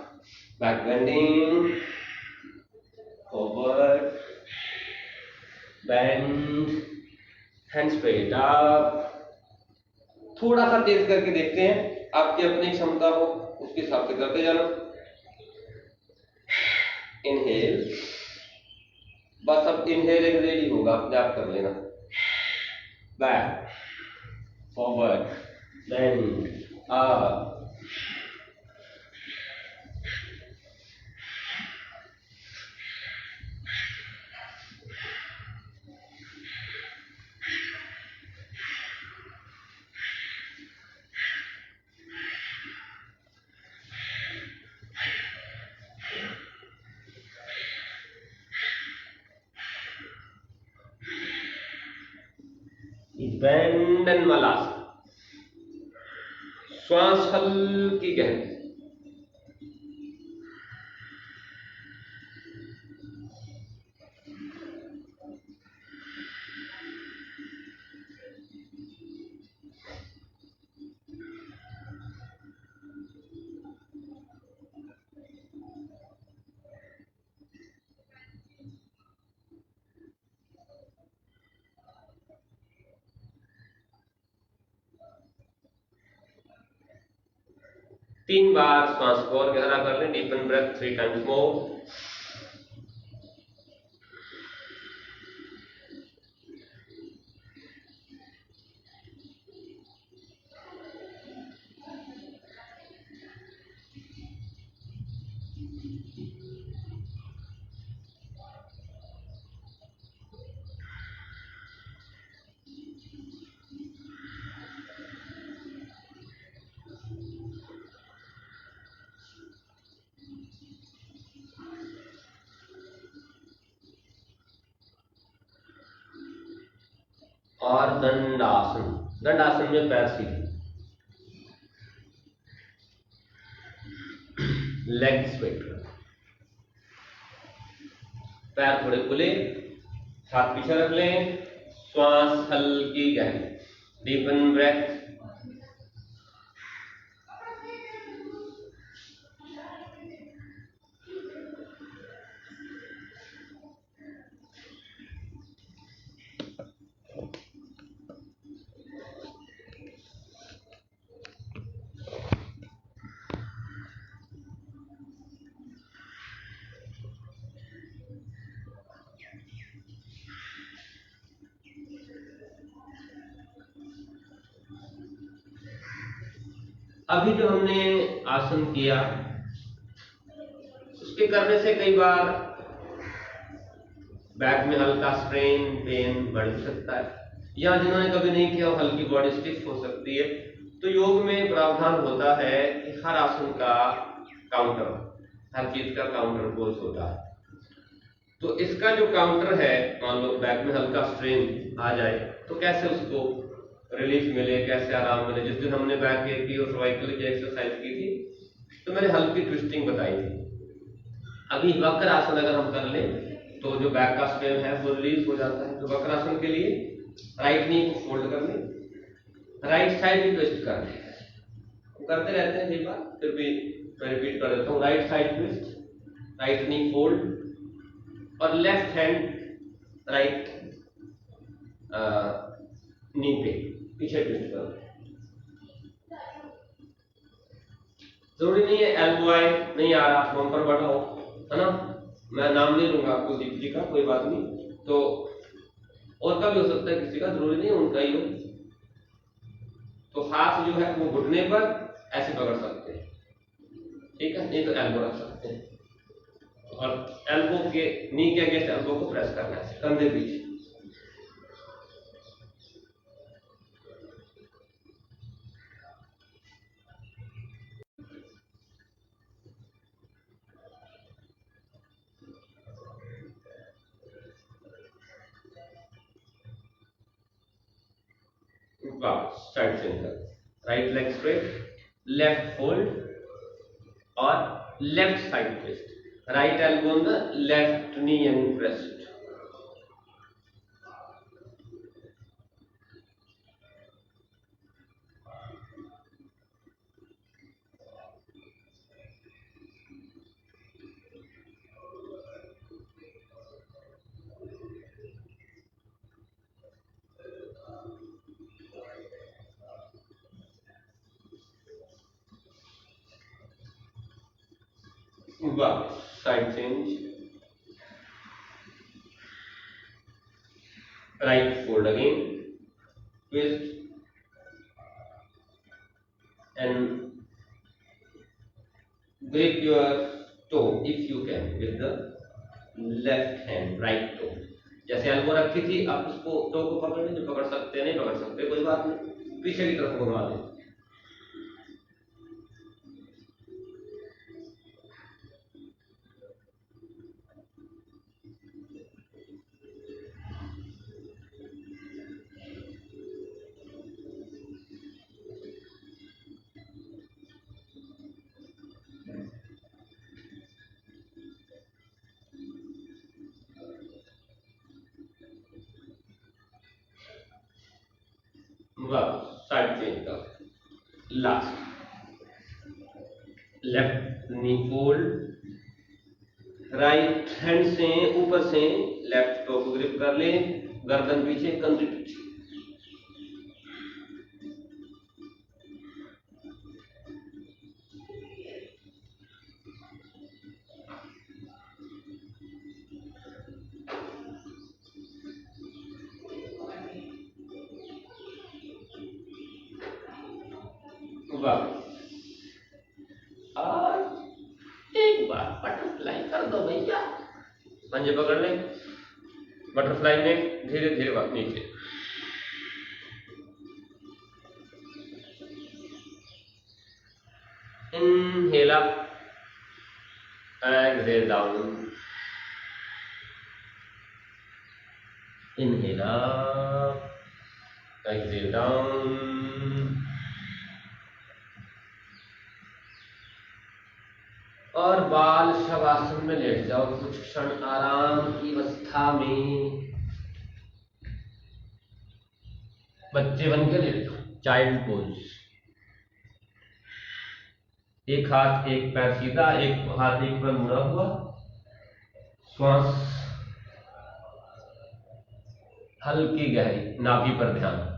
back bending, forward, bend, hand straight up। थोड़ा सा तेज करके देखते हैं, आपकी अपनी क्षमता हो उसके हिसाब से करते जाना। इनहेल, बस अब इनहेल एक्सहेल ही होगा, अपने आप कर लेना। Back, forward, bend, up, bend and malasana. श्वास हल्की गहरी, तीन बार श्वास को और गहरा कर लें। Deepen breath 3 times more. और दंडासन। दंडासन में पैर सीधे, लेग स्ट्रेट, पैर थोड़े खुले, हाथ पीछे रख लें, श्वास हल्की गहरी, डीपन ब्रेथ। अभी जो हमने आसन किया उसके करने से कई बार बैक में हल्का स्ट्रेन पेन बढ़ सकता है, या जिन्होंने कभी नहीं किया हल्की बॉडी स्टिफ हो सकती है। तो योग में प्रावधान होता है कि हर आसन का काउंटर, हर चीज का काउंटर पोज होता है। तो इसका जो काउंटर है, मान लो बैक में हल्का स्ट्रेन आ जाए तो कैसे उसको रिलीफ मिले, कैसे आराम मिले। जिस दिन हमने बैक की और सर्वाइकल की एक्सरसाइज की थी तो मैंने हल्की ट्विस्टिंग बताई थी। अभी वक्र आसन अगर हम कर लें तो जो बैक का स्ट्रेन है वो रिलीज हो जाता है। तो वक्र आसन के लिए राइट नी को फोल्ड कर लें, राइट साइड भी ट्विस्ट कर लें, करते रहते हैं कई बार, फिर भी मैं रिपीट कर देता हूँ। Right side twist, right knee fold और लेफ्ट हैंड राइट नी पे पीछे ट्विस्ट कर। जरूरी नहीं है एल्बो आए, नहीं आ रहा बम्पर बढ़ाओ, है ना, मैं नाम नहीं लूंगा आपको दीप जी का, कोई बात नहीं। तो और का भी हो सकता है, किसी का, जरूरी नहीं उनका ही हो। तो हाथ जो है वो घुटने पर ऐसे पकड़ सकते हैं, ठीक है, नहीं तो एल्बो रख सकते हैं और एल्बो के नी के अगेंस्ट एल्बो को प्रेस करना है, कंधे पीछे। साइड चेंज कर, right leg straight, left fold और left side twist, right elbow on the left knee and pressed. Side change, right fold again, twist and grip your toe if you can with the left hand, right toe। जैसे elbow रखी थी, आप उसको to को पकड़ लें, जो पकड़ सकते हैं, नहीं पकड़ सकते कोई बात नहीं, पीछे की तरफ घुमा दें। साइड चेंज कर, लास्ट लेफ्ट नी फोल्ड, राइट हैंड से ऊपर से लेफ्ट टो को ग्रिप कर ले, गर्दन पीछे, कंधे पीछे। और एक बार बटरफ्लाई कर दो भैया, पंजे पकड़ ले, बटरफ्लाई में धीरे धीरे बात नीचे, inhale up, exhale down, inhale up, down और बाल शवासन में लेट जाओ कुछ क्षण आराम की अवस्था में। बच्चे बन के लेट जाओ, चाइल्ड पोज। एक हाथ एक पैर सीधा, एक हाथ एक पैर मुड़ा हुआ। श्वास हल्की गहरी, नाभि पर ध्यान।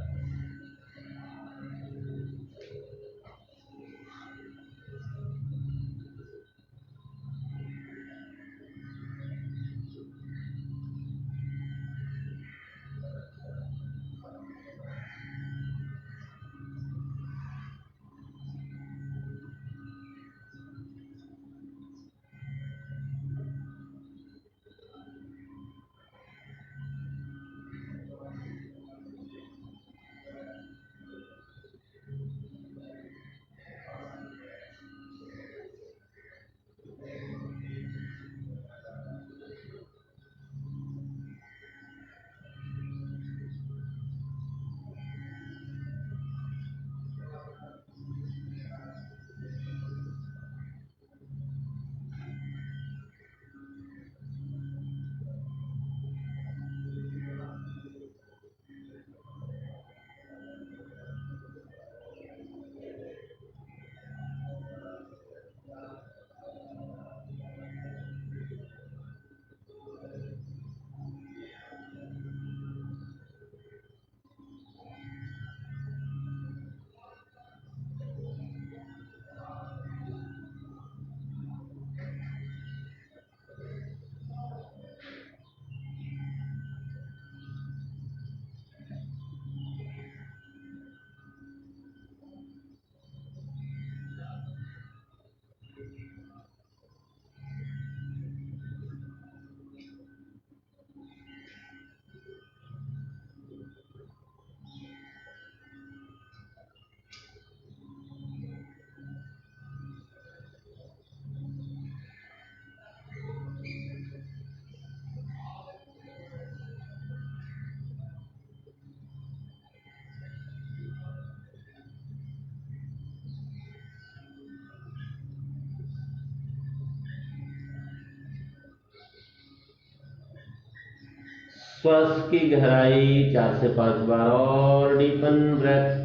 श्वास की गहराई 4 से 5 बार और deepen breath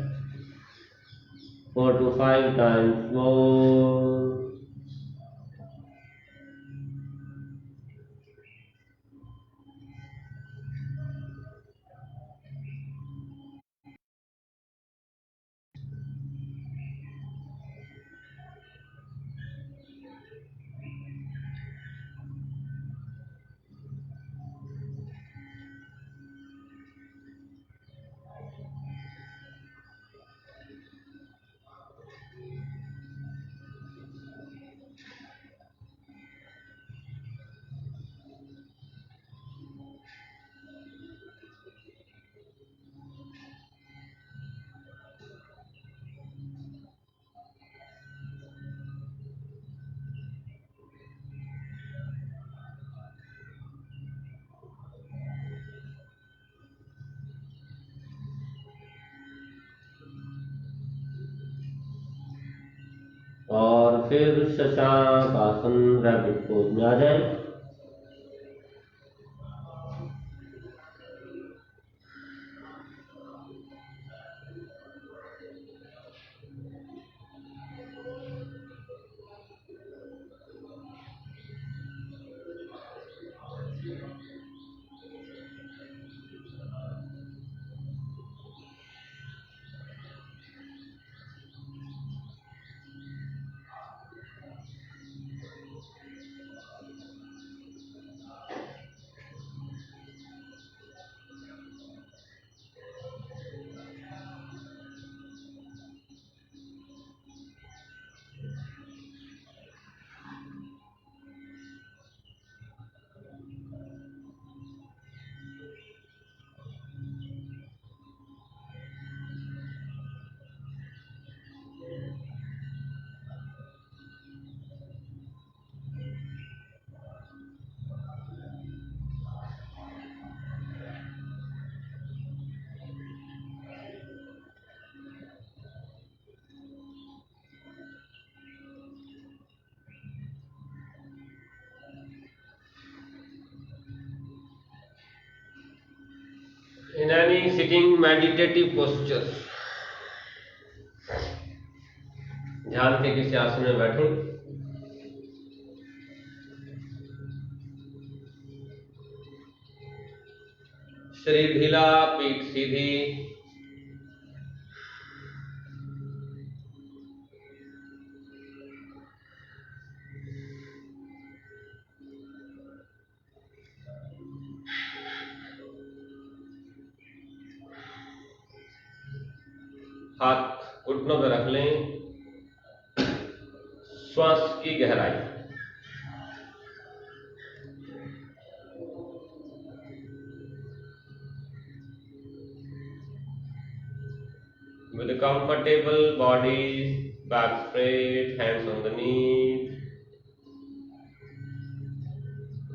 4 to 5 times more। और फिर शशांक आसन रैबिट पोज में आ जाए। In any sitting meditative posture, ध्यान के किसी आसन में बैठें। शरीर ढीला, पीठ सीधी। हाथ घुटनों पर रख लें। श्वास की गहराई, with a comfortable body, back straight, hands on the knees.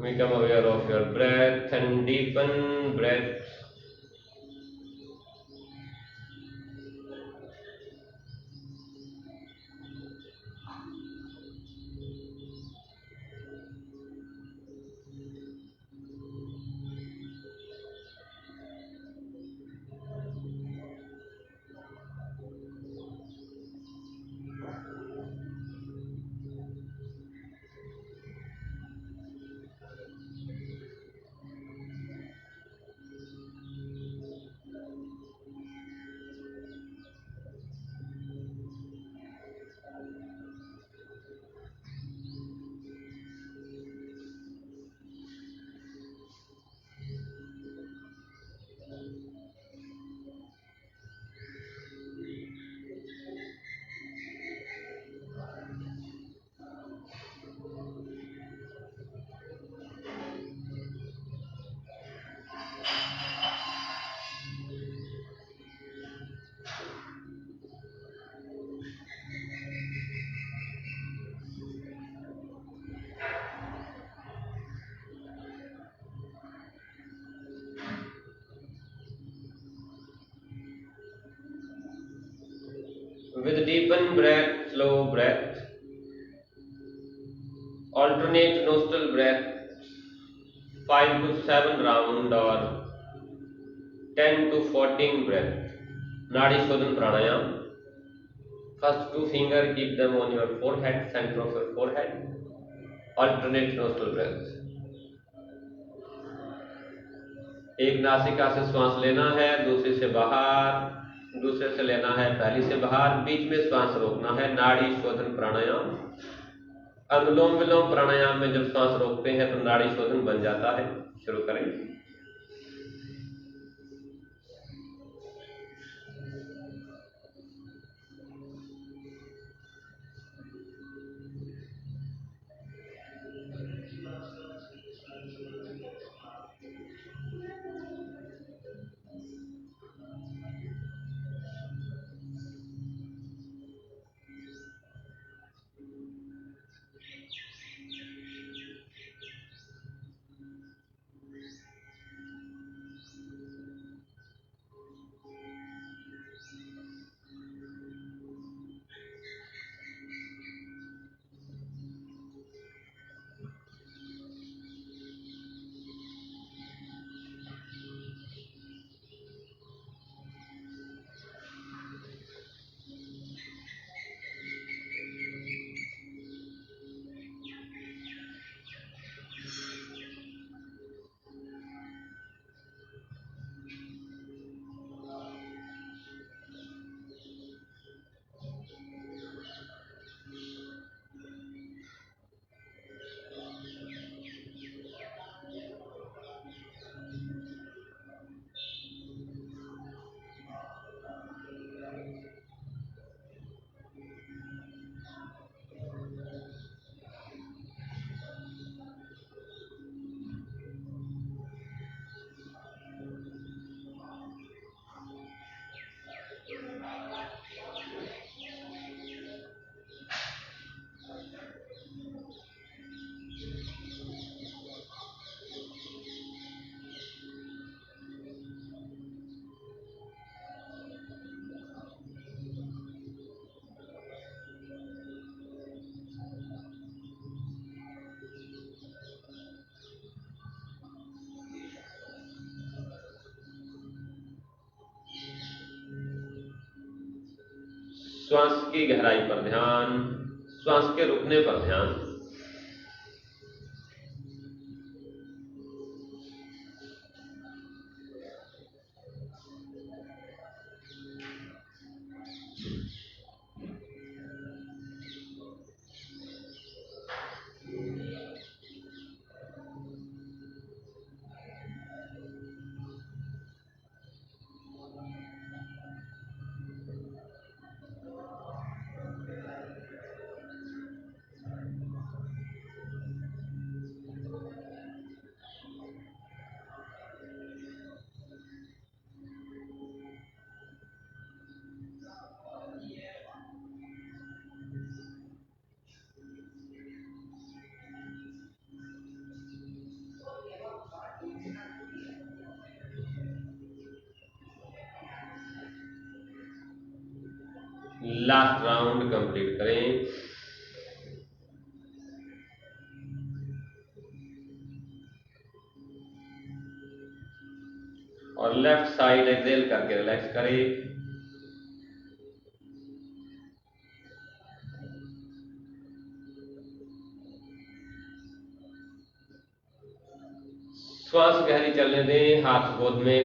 Become aware of your breath and deepen breath. With deepen breath, slow breath, alternate nostril breath, 5 to 7 round or 10 to 14 breath. Nadi Shodhan Pranayam. First 2 fingers, keep them on your forehead, center of your forehead. Alternate nostril breath. एक नासिका से श्वास लेना है, दूसरे से बाहर, दूसरे से लेना है, पहली से बाहर, बीच में श्वास रोकना है। नाड़ी शोधन प्राणायाम। अनुलोम विलोम प्राणायाम में जब श्वास रोकते हैं तो नाड़ी शोधन बन जाता है। शुरू करें। श्वास की गहराई पर ध्यान, श्वास के रुकने पर ध्यान। लास्ट राउंड कंप्लीट करें। और लेफ्ट साइड एक्सेल करके रिलैक्स करें। श्वास गहरी चलने दें, हाथ गोद में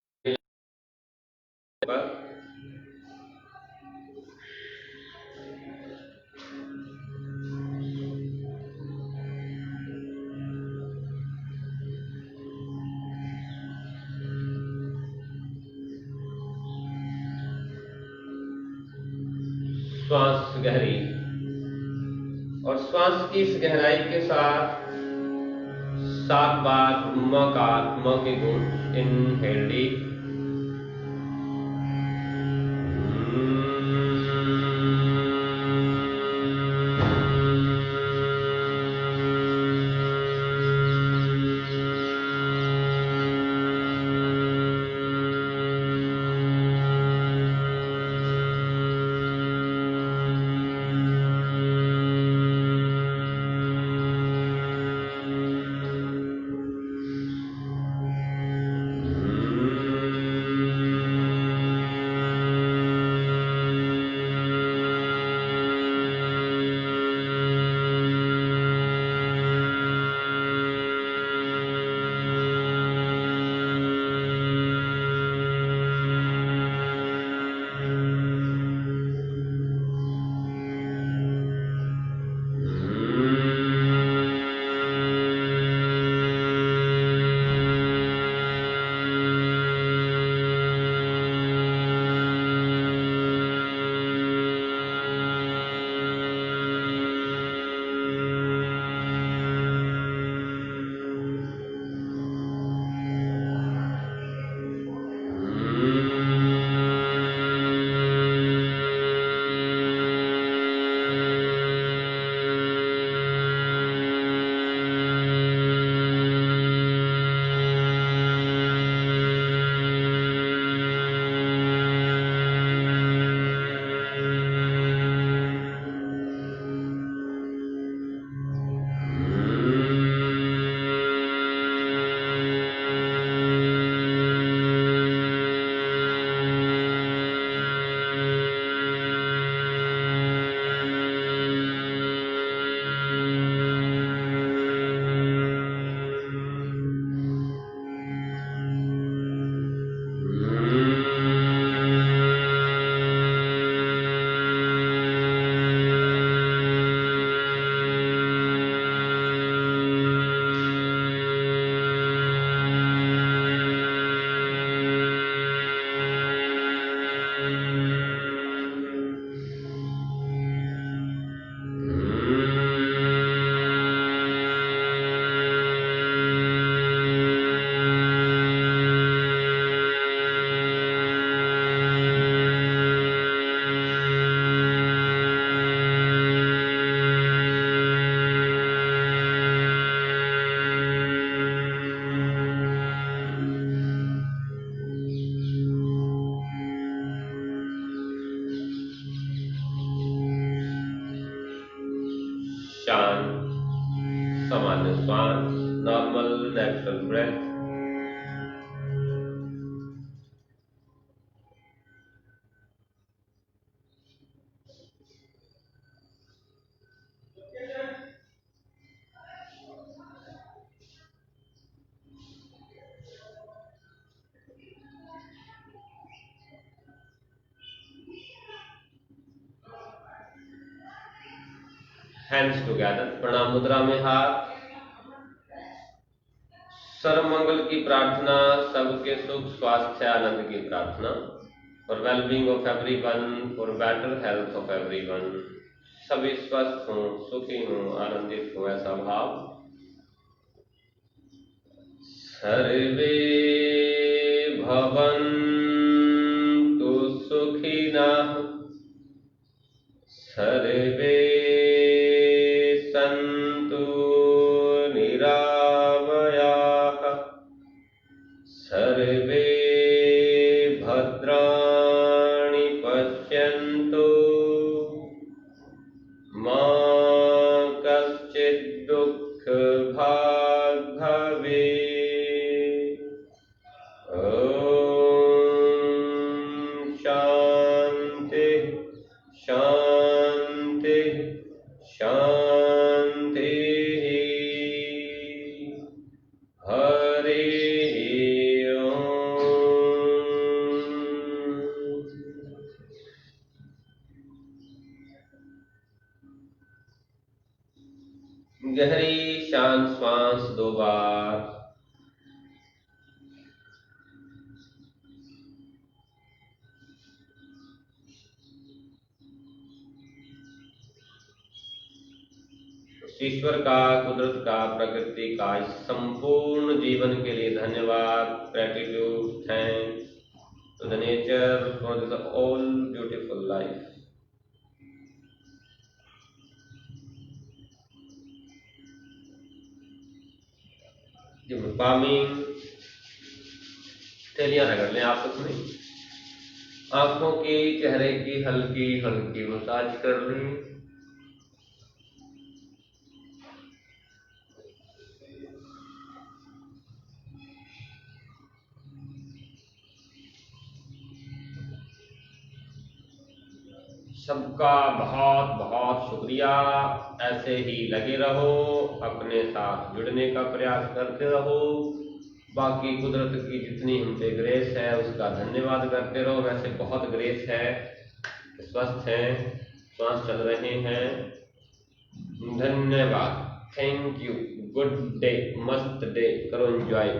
पर। श्वास गहरी, और श्वास की इस गहराई के साथ 7 बार म के गुण इनहेल डीप, शांत सामान्य श्वास, normal natural breath. Hands together, प्रणाम मुद्रा में हाथ। सर्वमंगल की प्रार्थना, सबके सुख स्वास्थ्य आनंद की प्रार्थना, for wellbeing of everyone, for better health of everyone, सभी स्वस्थ हों, सुखी हों, आनंदित हों, ऐसा भाव। सर्वे भवन्तु सुखिनः, सर्वे सन्तु निरामयाः, सर्वे भद्राणि पश्यन्तु, मा कश्चित् दुःखभाग् भवेत्। ॐ शान्ति शान्ति शान्तिः। हरि ओम। गहरी शांत श्वास 2 बार। ईश्वर का, कुदरत का, प्रकृति का इस संपूर्ण जीवन के लिए धन्यवाद। Gratitude, thanks to the nature for this all beautiful life. Palming, थैलियां रगड़ लें आपस में। आंखों की, चेहरे की हल्की हल्की मसाज कर लें। सबका बहुत बहुत शुक्रिया। ऐसे ही लगे रहो, अपने साथ जुड़ने का प्रयास करते रहो। बाकी कुदरत की जितनी हम पे ग्रेस है उसका धन्यवाद करते रहो। वैसे बहुत ग्रेस है, स्वस्थ हैं, श्वास चल रहे हैं। धन्यवाद, थैंक यू, गुड डे, मस्त डे करो, एंजॉय।